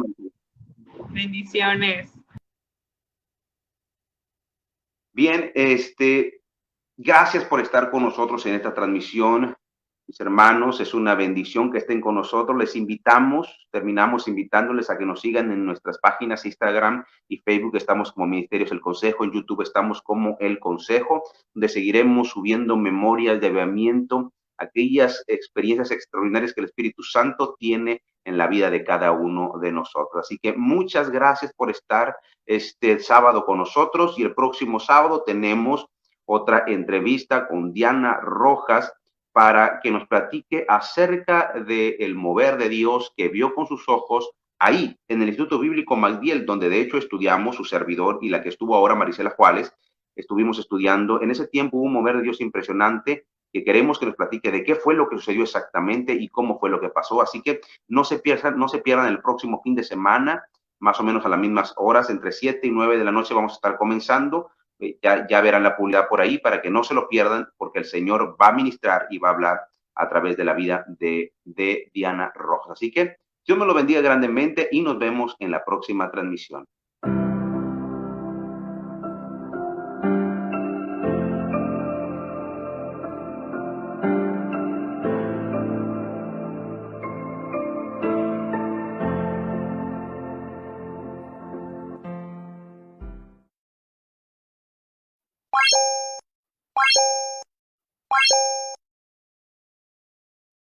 Bendiciones. Bien, gracias por estar con nosotros en esta transmisión, mis hermanos. Es una bendición que estén con nosotros. Les invitamos, terminamos invitándoles a que nos sigan en nuestras páginas Instagram y Facebook. Estamos como Ministerios El Consejo. En YouTube estamos como El Consejo, donde seguiremos subiendo memorias de avivamiento, aquellas experiencias extraordinarias que el Espíritu Santo tiene en la vida de cada uno de nosotros. Así que muchas gracias por estar este sábado con nosotros, y el próximo sábado tenemos otra entrevista con Diana Rojas para que nos platique acerca del mover de Dios que vio con sus ojos ahí en el Instituto Bíblico Magdiel, donde de hecho estudiamos su servidor y la que estuvo ahora, Marisela Juárez. Estuvimos estudiando. En ese tiempo hubo un mover de Dios impresionante que queremos que nos platique de qué fue lo que sucedió exactamente y cómo fue lo que pasó. Así que no se pierdan el próximo fin de semana, más o menos a las mismas horas, entre 7 y 9 de la noche vamos a estar comenzando. Ya verán la publicidad por ahí para que no se lo pierdan, porque el Señor va a ministrar y va a hablar a través de la vida de Diana Rojas. Así que Dios me lo bendiga grandemente y nos vemos en la próxima transmisión.